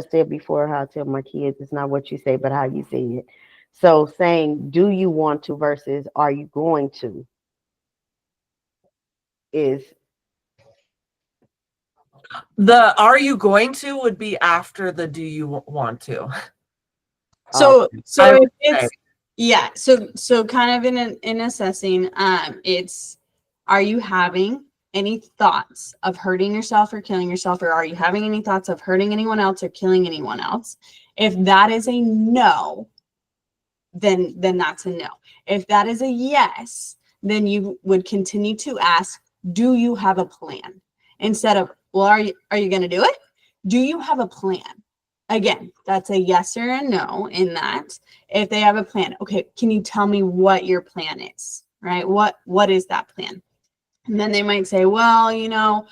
said before, how I tell my kids, it's not what you say, but how you say it. So saying, do you want to versus are you going to is The are you going to would be after the do you want to. So I if would it's say. yeah, so kind of in assessing, it's, are you having any thoughts of hurting yourself or killing yourself, or are you having any thoughts of hurting anyone else or killing anyone else? If that is a no, then that's a no. If that is a yes, then you would continue to ask, do you have a plan? Instead of, well, are you going to do it? Do you have a plan? Again, that's a yes or a no in that. If they have a plan, okay, can you tell me what your plan is? Right? What is that plan? And then they might say, well, if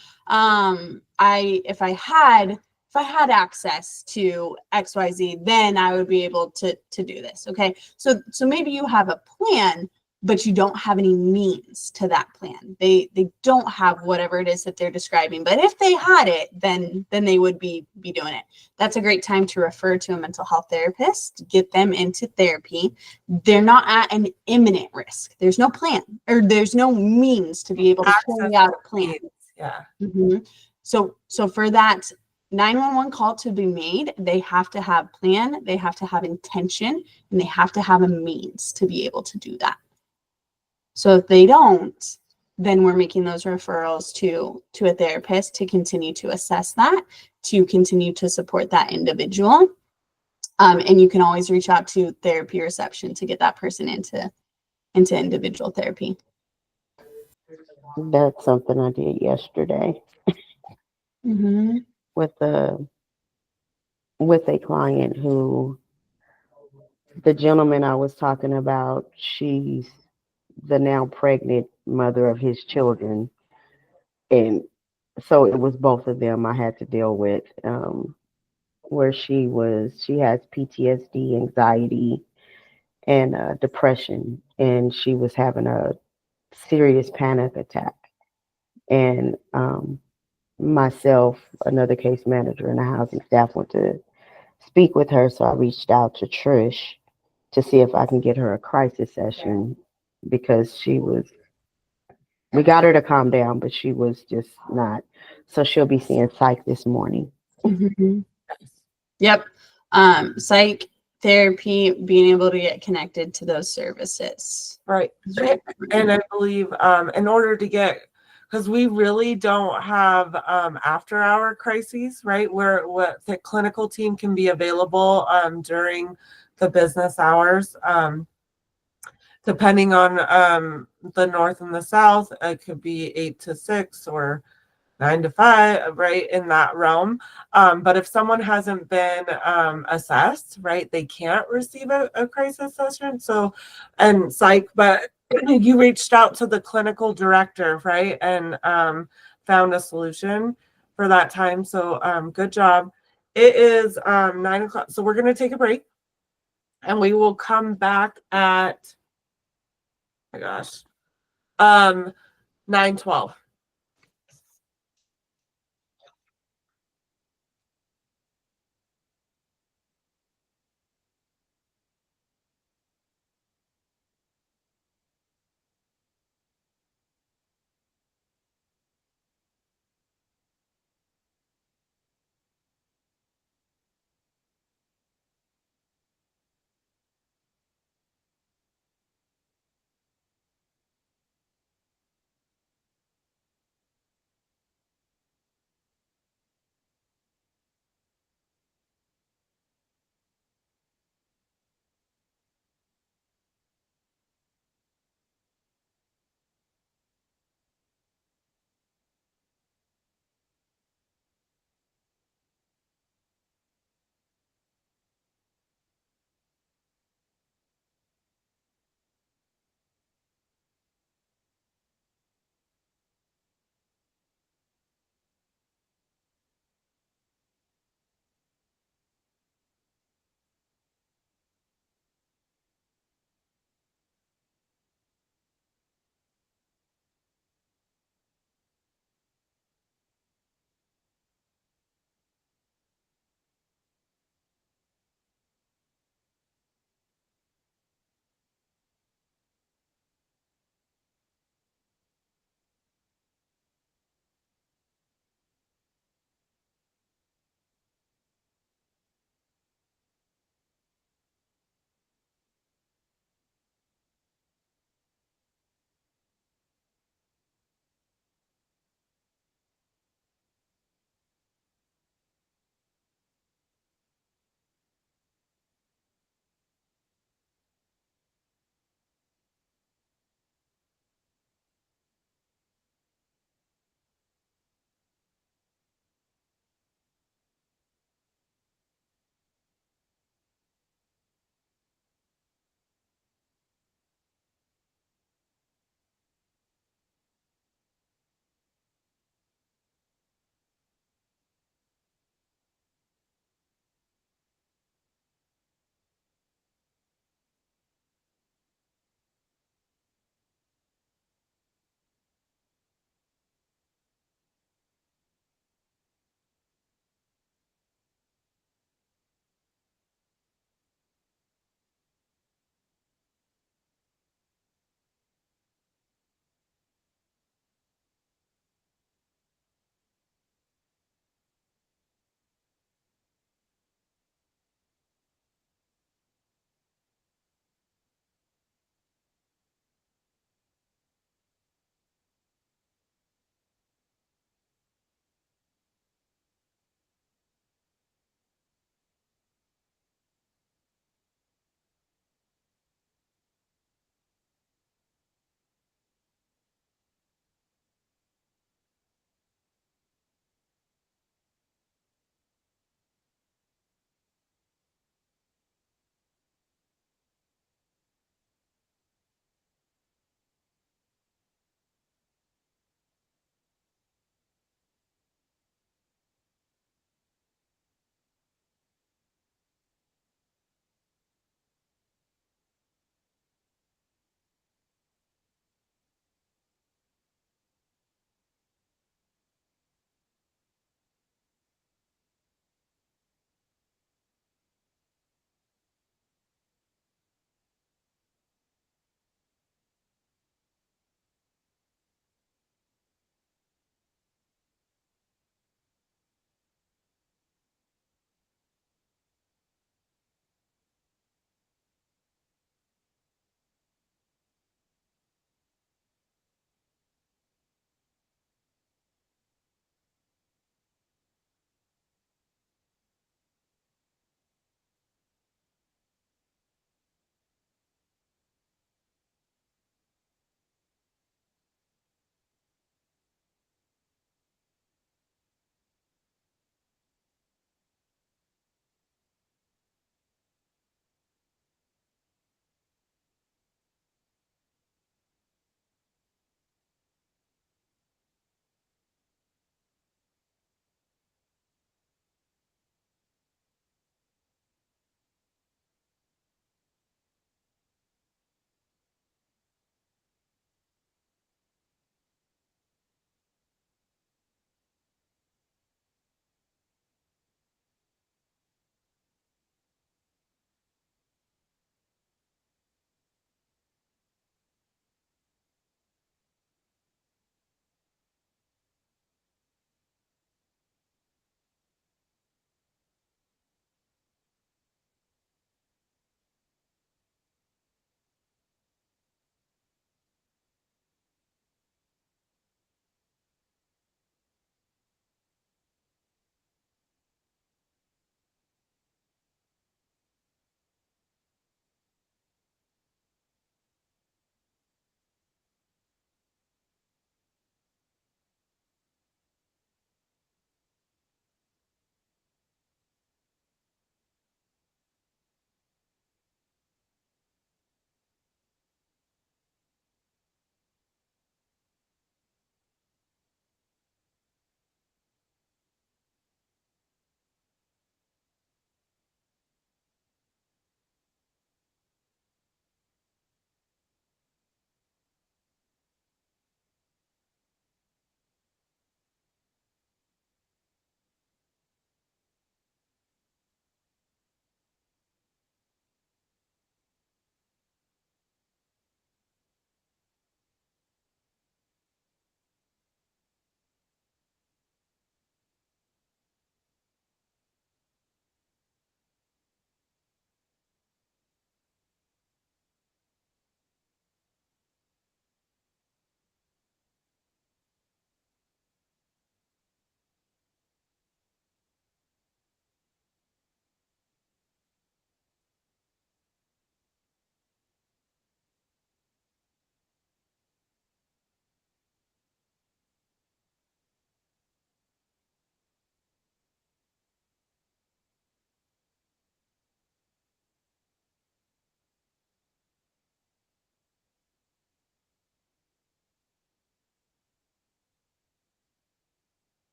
I had access to XYZ, then I would be able to do this. Okay. So maybe you have a plan, but you don't have any means to that plan. They don't have whatever it is that they're describing. But if they had it, then they would be doing it. That's a great time to refer to a mental health therapist, get them into therapy. They're not at an imminent risk. There's no plan, or there's no means to be able to carry out a plan. Yeah. So for that 911 call to be made, they have to have plan, they have to have intention, and they have to have a means to be able to do that. So if they don't, then we're making those referrals to a therapist to continue to assess that, to continue to support that individual. And you can always reach out to therapy reception to get that person into individual therapy. That's something I did yesterday with a client who, the gentleman I was talking about, she's the now pregnant mother of his children. And so it was both of them I had to deal with, where she has PTSD, anxiety, and depression, and she was having a serious panic attack. And myself, another case manager, and the housing staff went to speak with her. So I reached out to Trish to see if I can get her a crisis session, because we got her to calm down, but she was just not. So she'll be seeing psych this morning. Yep. Psych therapy, being able to get connected to those services. Right. And I believe in order to get, because we really don't have after hour crises, right? Where what the clinical team can be available during the business hours. Depending on the north and the south, it could be 8 to 6 or 9 to 5, right, in that realm. But if someone hasn't been assessed, right, they can't receive a crisis session. So, and psych, but you reached out to the clinical director, right, and found a solution for that time. So good job. It is 9 o'clock. So we're going to take a break, and we will come back at, oh my gosh, 9:12.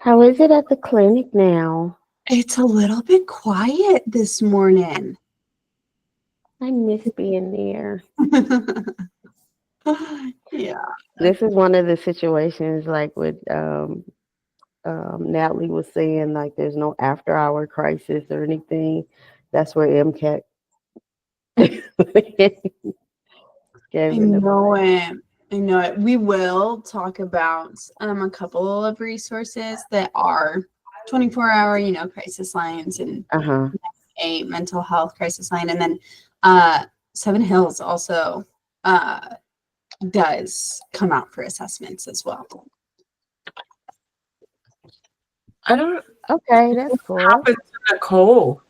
How is it at the clinic now? It's a little bit quiet this morning. I miss being there. Yeah. This is one of the situations like with Natalie was saying, like there's no after hour crisis or anything. That's where MCAT I came into know play. it. I know it. We will talk about a couple of resources that are 24-hour, crisis lines and Uh-huh. a mental health crisis line. And then Seven Hills also does come out for assessments as well. I don't Okay, that's cool. happen to Nicole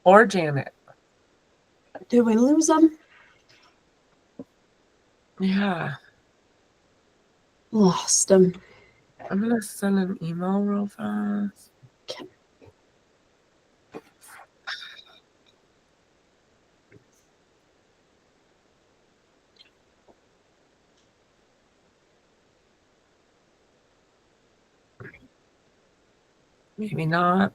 or Janet. Did we lose them? Yeah. Lost them. I'm gonna send an email real fast. Maybe not.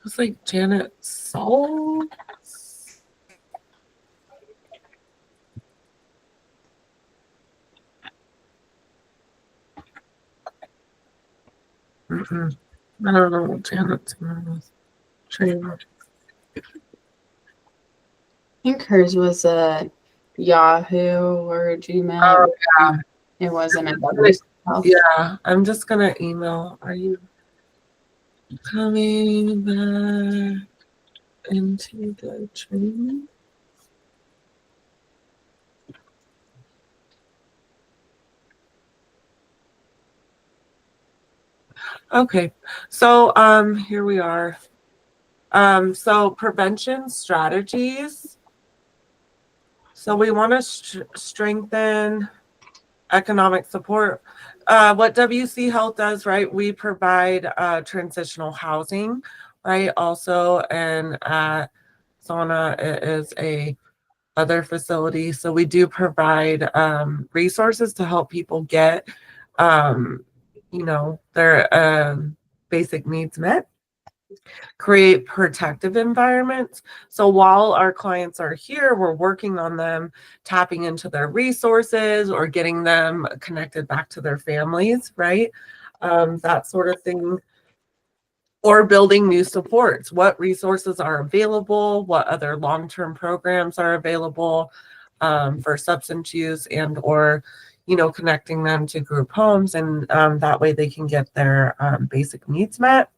It's like Janet Soul. Mm-mm. I don't know what Janet's name is. Trailer. I think hers was a Yahoo or a Gmail. Oh, yeah. It wasn't a W. Yeah, I'm just gonna email. Are you coming back into the training? Okay, so here we are. So prevention strategies. So we want to strengthen economic support. What WC Health does, right? We provide transitional housing, right? Also, and Sauna is a other facility. So we do provide resources to help people get, their basic needs met. Create protective environments. So while our clients are here, we're working on them tapping into their resources or getting them connected back to their families, right? That sort of thing. Or building new supports. What resources are available? What other long-term programs are available for substance use and or connecting them to group homes, and that way they can get their basic needs met.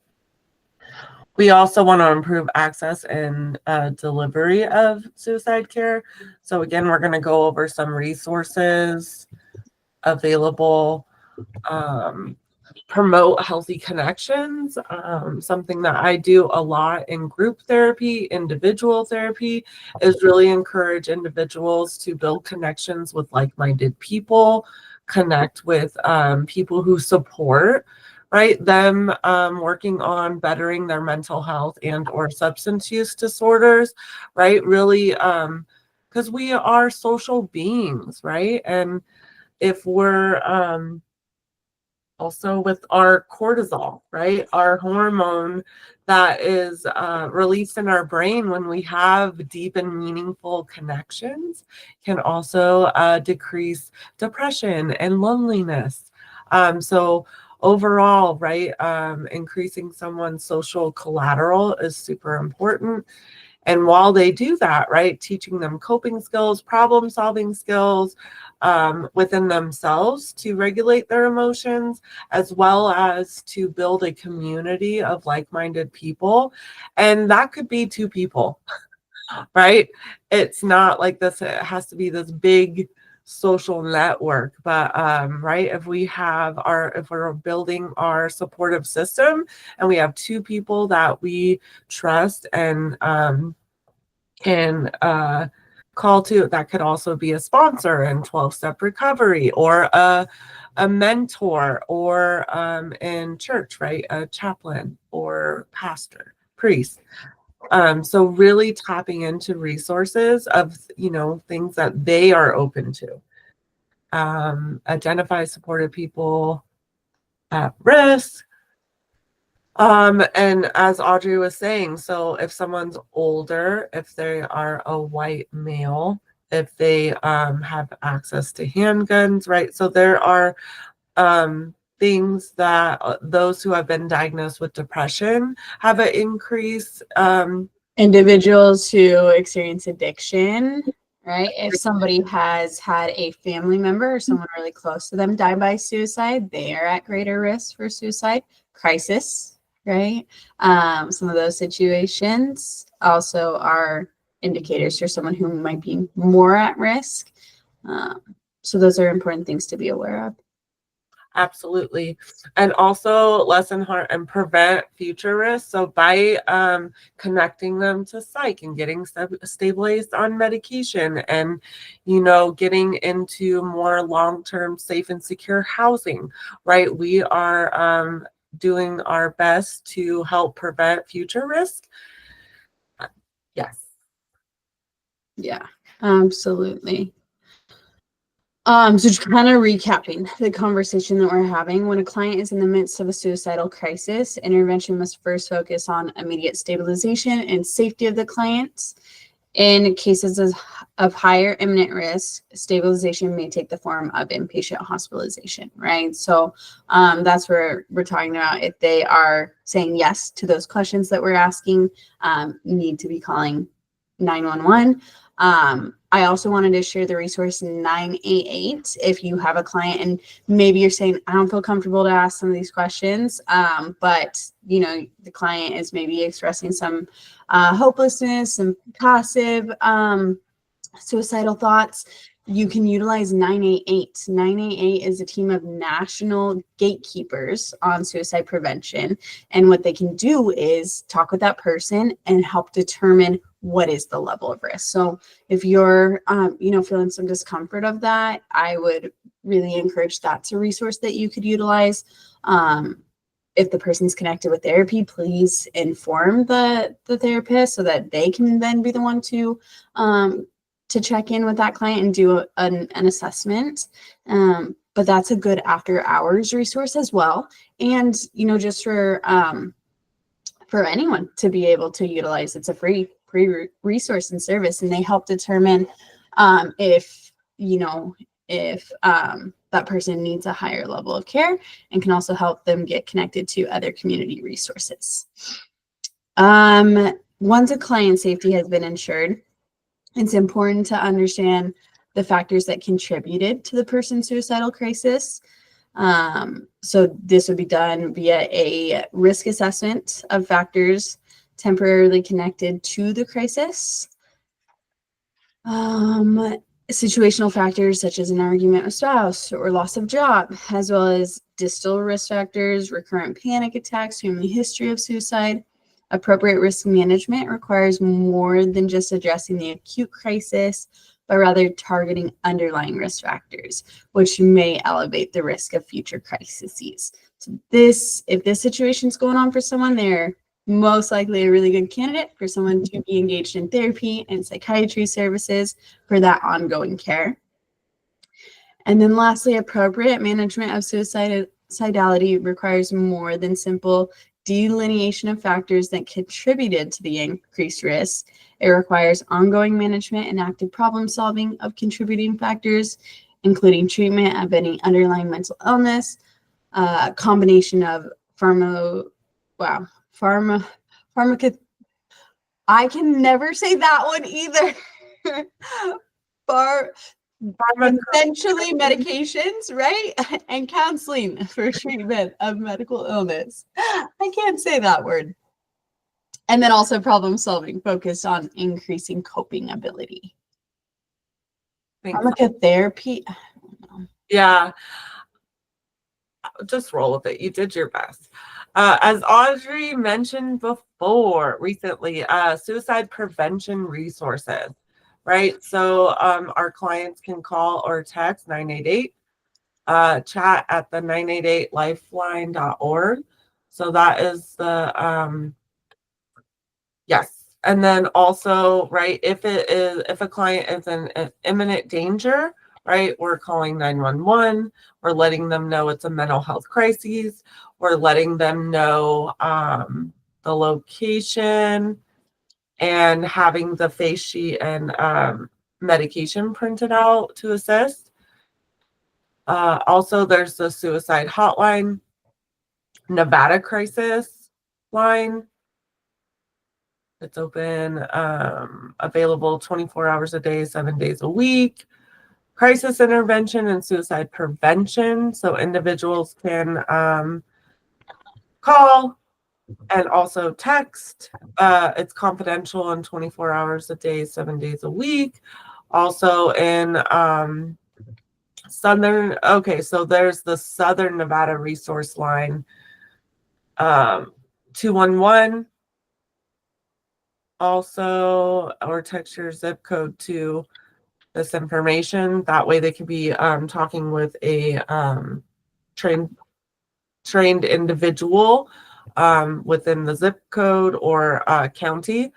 We also want to improve access and delivery of suicide care. So again, we're going to go over some resources available, promote healthy connections. Something that I do a lot in group therapy, individual therapy, is really encourage individuals to build connections with like-minded people, connect with people who support, right, them working on bettering their mental health and or substance use disorders, right, really, because we are social beings, right, and if we're also with our cortisol, right, our hormone that is released in our brain when we have deep and meaningful connections, can also decrease depression and loneliness. So overall, right, increasing someone's social collateral is super important. And while they do that, right, teaching them coping skills, problem solving skills within themselves to regulate their emotions, as well as to build a community of like-minded people. And that could be two people, right? It's not like this, it has to be this big social network, but right, if we're building our supportive system and we have two people that we trust and can call to, that could also be a sponsor in 12-step recovery or a a mentor, or in church, right? A chaplain or pastor, priest. So really tapping into resources of, things that they are open to. Identify supportive people at risk. And as Audrey was saying, so if someone's older, if they are a white male, if they have access to handguns, right? So there are things that those who have been diagnosed with depression have an increase. Individuals who experience addiction, right? If somebody has had a family member or someone really close to them die by suicide, they are at greater risk for suicide. Crisis, right? Some of those situations also are indicators for someone who might be more at risk. So those are important things to be aware of. Absolutely. And also lessen harm and prevent future risks. So by connecting them to psych and getting stabilized on medication, and, getting into more long-term safe and secure housing, right? We are doing our best to help prevent future risk. Yes. Yeah, absolutely. So just kind of recapping the conversation that we're having, when a client is in the midst of a suicidal crisis, intervention must first focus on immediate stabilization and safety of the clients. In cases of higher imminent risk, stabilization may take the form of inpatient hospitalization, right? So that's where we're talking about if they are saying yes to those questions that we're asking, need to be calling 911. I also wanted to share the resource 988 if you have a client and maybe you're saying, I don't feel comfortable to ask some of these questions, but the client is maybe expressing some hopelessness, some passive suicidal thoughts. You can utilize 988. 988 is a team of national gatekeepers on suicide prevention. And what they can do is talk with that person and help determine what is the level of risk. So if you're, feeling some discomfort of that, I would really encourage that's a resource that you could utilize. If the person's connected with therapy, please inform the therapist so that they can then be the one to check in with that client and do an assessment. But that's a good after hours resource as well. And, just for anyone to be able to utilize, it's a free resource and service, and they help determine if that person needs a higher level of care, and can also help them get connected to other community resources. Once a client safety has been ensured, it's important to understand the factors that contributed to the person's suicidal crisis. So this would be done via a risk assessment of factors temporarily connected to the crisis. Situational factors such as an argument with spouse or loss of job, as well as distal risk factors, recurrent panic attacks, family history of suicide. Appropriate risk management requires more than just addressing the acute crisis, but rather targeting underlying risk factors, which may elevate the risk of future crises. So if this situation is going on for someone, they're most likely a really good candidate for someone to be engaged in therapy and psychiatry services for that ongoing care. And then lastly, appropriate management of suicidality requires more than simple delineation of factors that contributed to the increased risk. It requires ongoing management and active problem solving of contributing factors, including treatment of any underlying mental illness, combination of I can never say that one either. Essentially medications, right? And counseling for treatment of medical illness. I can't say that word. And then also problem solving focused on increasing coping ability. Pharmacotherapy. I don't know. Yeah. Just roll with it. You did your best. As Audrey mentioned before, recently, suicide prevention resources, right? So our clients can call or text 988. chat at the 988lifeline.org. So that is the yes. And then also, right, if a client is in imminent danger, right, we're calling 911. We're letting them know it's a mental health crisis. We're letting them know the location and having the face sheet and medication printed out to assist. Also, there's the suicide hotline, Nevada crisis line. It's open, available 24 hours a day, 7 days a week. Crisis intervention and suicide prevention. So individuals can call and also text. It's confidential and 24 hours a day, 7 days a week. Also in so there's the Southern Nevada resource line, 211. Also, or text your zip code to this information. That way they can be talking with a trained individual within the zip code or county.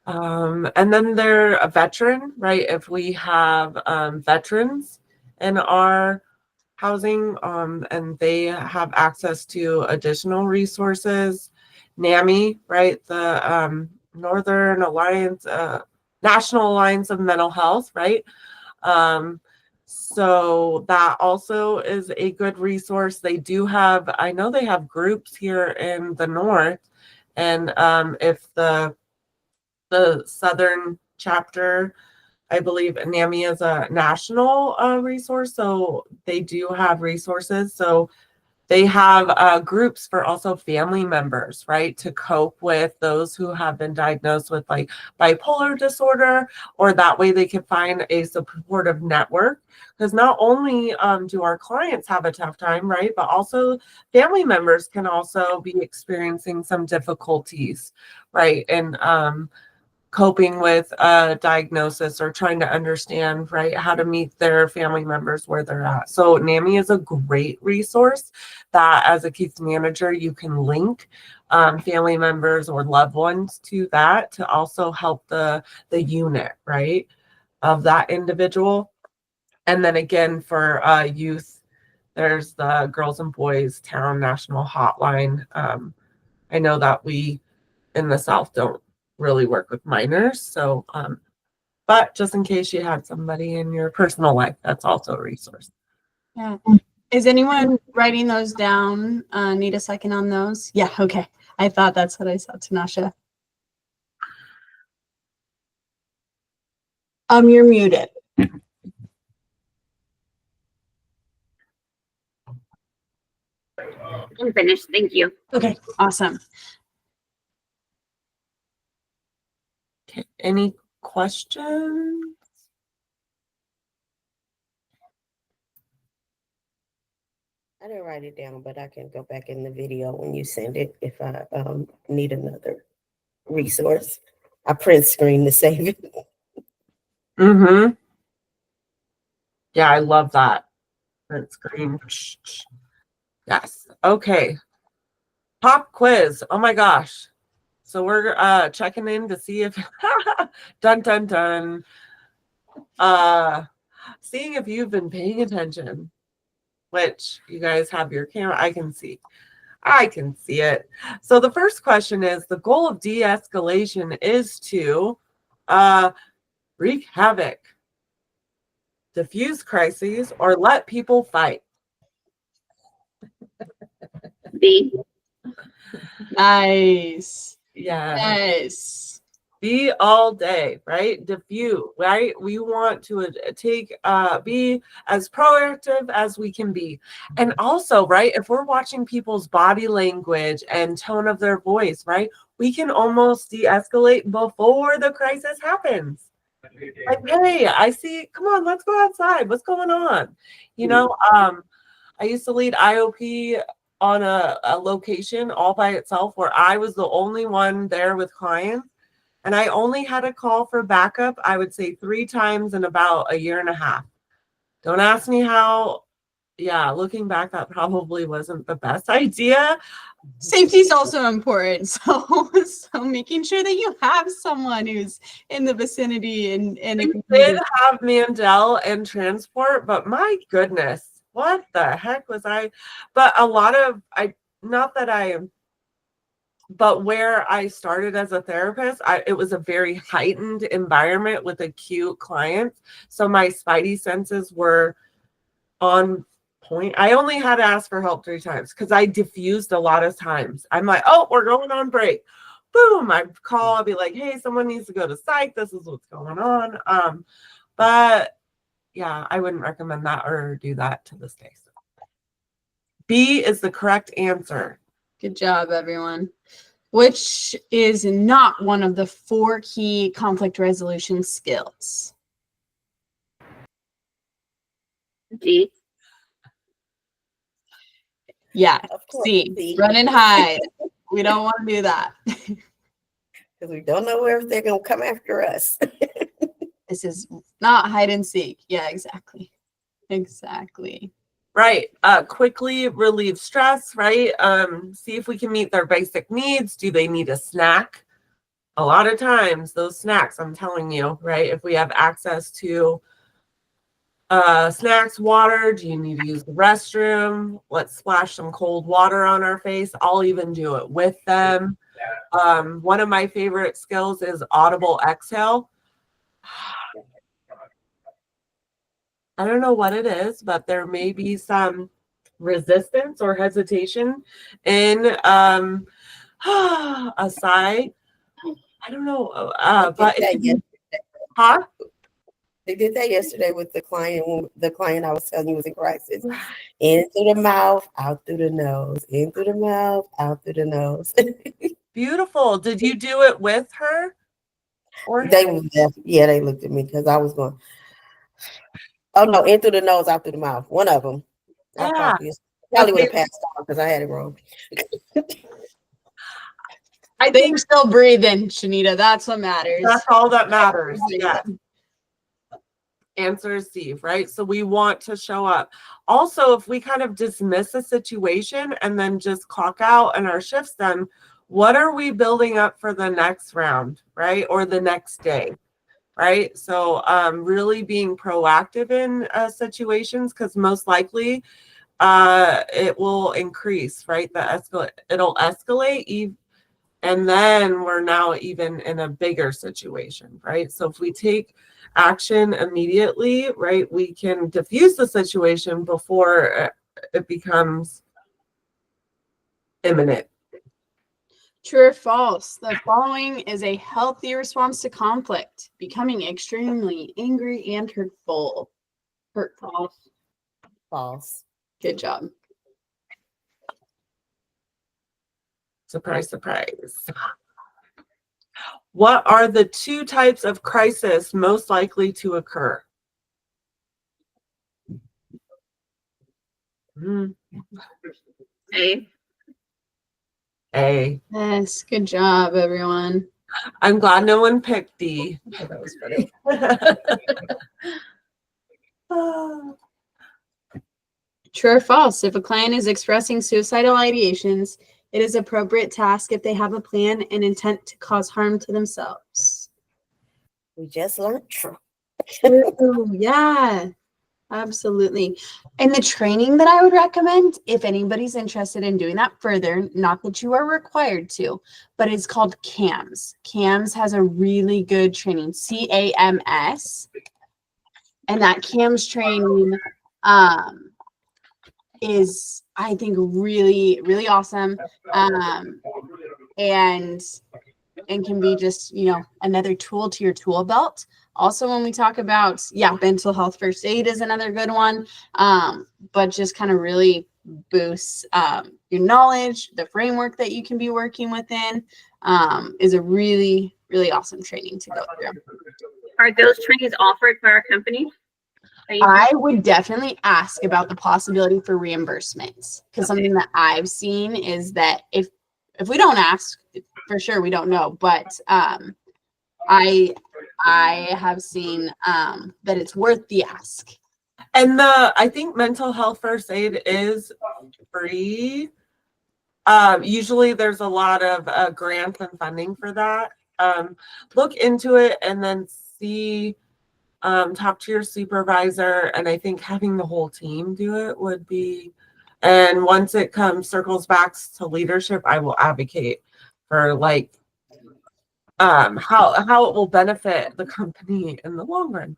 And then they're a veteran, right? If we have veterans in our housing and they have access to additional resources, NAMI, right? The Northern Alliance, National Alliance of Mental Health, right? So that also is a good resource. They do have, I know they have groups here in the north, and if the Southern chapter, I believe NAMI is a national resource, so they do have resources. So they have groups for also family members, right, to cope with those who have been diagnosed with like bipolar disorder, or that way they can find a supportive network. Because not only do our clients have a tough time, right, but also family members can also be experiencing some difficulties, right, and coping with a diagnosis or trying to understand, right, how to meet their family members where they're at. So NAMI is a great resource that as a case manager, you can link family members or loved ones to that to also help the unit, right, of that individual. And then again, for youth, there's the Girls and Boys Town National Hotline. I know that we in the South don't really work with minors. So, but just in case you had somebody in your personal life, that's also a resource. Yeah. Is anyone writing those down? Need a second on those? Yeah, okay. I thought that's what I saw, Tanasha. You're muted. I'm finished. Thank you. Okay, awesome. Okay. Any questions? I didn't write it down, but I can go back in the video when you send it if I need another resource. I print screen to save it. Mm-hmm. Yeah, I love that. Print screen. Yes. Okay. Pop quiz. Oh my gosh. So we're checking in to see if dun dun dun. Seeing if you've been paying attention, which you guys have your camera. I can see it. So the first question is, the goal of de-escalation is to wreak havoc, diffuse crises, or let people fight. B. Nice. Yeah. Yes. Be all day, right? Diffuse, right? We want to be as proactive as we can be. And also, right, if we're watching people's body language and tone of their voice, right, we can almost de-escalate before the crisis happens. Like, hey, I see, come on, let's go outside. What's going on? You know, I used to lead IOP on a location all by itself where I was the only one there with clients. And I only had a call for backup, I would say 3 times in about a year and a half. Don't ask me how yeah, looking back, that probably wasn't the best idea. Safety is also important. So making sure that you have someone who's in the vicinity and We did have Mandel and transport, but my goodness, what the heck was I? But a lot of not that I am, but where I started as a therapist, it was a very heightened environment with acute clients. So my spidey senses were on point. I only had to ask for help 3 times because I diffused a lot of times. I'm like, oh, we're going on break. Boom, I'd call, I'd be like, hey, someone needs to go to psych. This is what's going on. But yeah, I wouldn't recommend that or do that to this day. So. B is the correct answer. Good job, everyone. Which is not one of the 4 key conflict resolution skills? D. Yeah, Of course, C. C. Run and hide. We don't want to do that. Because we don't know where they're going to come after us. This is not hide and seek. Yeah, exactly. Exactly. Right. Quickly relieve stress, right? See if we can meet their basic needs. Do they need a snack? A lot of times those snacks, I'm telling you, right? If we have access to snacks, water, do you need to use the restroom? Let's splash some cold water on our face. I'll even do it with them. One of my favorite skills is audible exhale. I don't know what it is, but there may be some resistance or hesitation in a sigh. I don't know, but huh? They did that yesterday with the client. The client I was telling you was in crisis. In through the mouth, out through the nose. In through the mouth, out through the nose. Beautiful. Did you do it with her? Or They looked at me because I was going. Oh no, in through the nose, out through the mouth. One of them. I yeah. probably would have passed out because I had it wrong. I think you're still breathing, Shanita. That's what matters. That's all that matters. Yeah. Answer is C, right? So we want to show up. Also, if we kind of dismiss a situation and then just clock out and our shift's done, what are we building up for the next round, right? Or the next day, right? So really being proactive in situations, because most likely it will increase, right? It'll escalate, and then we're now even in a bigger situation, right? So if we take action immediately, right, we can diffuse the situation before it becomes imminent. True or false? The following is a healthy response to conflict: becoming extremely angry and hurtful. Hurtful. False. Good job. Surprise, surprise. What are the 2 types of crisis most likely to occur? A. A. Yes, good job, everyone. I'm glad no one picked D. Oh, that was funny. True or false? If a client is expressing suicidal ideations, it is appropriate to ask if they have a plan and intent to cause harm to themselves. We just learned true. True. Yeah, absolutely. And the training that I would recommend, if anybody's interested in doing that further, not that you are required to, but it's called CAMS. CAMS has a really good training, CAMS. And that CAMS training is, I think, really, really awesome. And can be just, another tool to your tool belt. Also, when we talk about, mental health first aid is another good one, but just kind of really boosts your knowledge, the framework that you can be working within is a really, really awesome training to go through. Are those trainings offered by our company? I would definitely ask about the possibility for reimbursements, because something that I've seen is that if we don't ask, for sure we don't know, but I have seen that it's worth the ask. And I think mental health first aid is free. Usually there's a lot of grants and funding for that. Look into it and then see, talk to your supervisor. And I think having the whole team do it would be, and once it circles to leadership, I will advocate for like how it will benefit the company in the long run.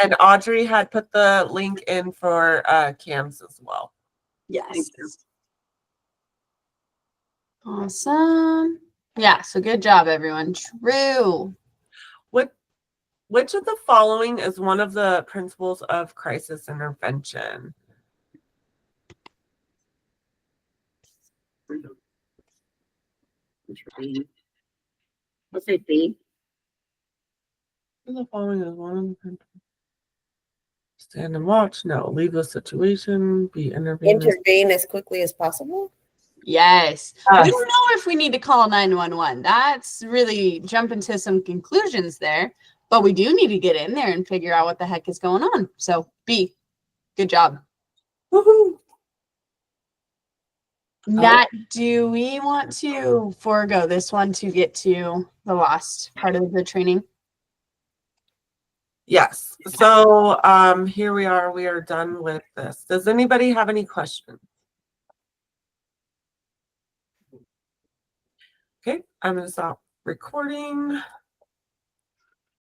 And Audrey had put the link in for CAMS as well. Yes. Thank you. Awesome. Yeah, so good job, everyone. True. Which of the following is one of the principles of crisis intervention? Let's say B. Which of the following is one of the principles? Stand and watch. No. Leave the situation. Be intervened. Intervene as quickly as possible. Yes. We don't know if we need to call 911. That's really jumping to some conclusions there, but we do need to get in there and figure out what the heck is going on. So B, good job. Woohoo. Nat, do we want to forego this one to get to the last part of the training? Yes. So here we are. We are done with this. Does anybody have any questions? Okay, I'm going to stop recording.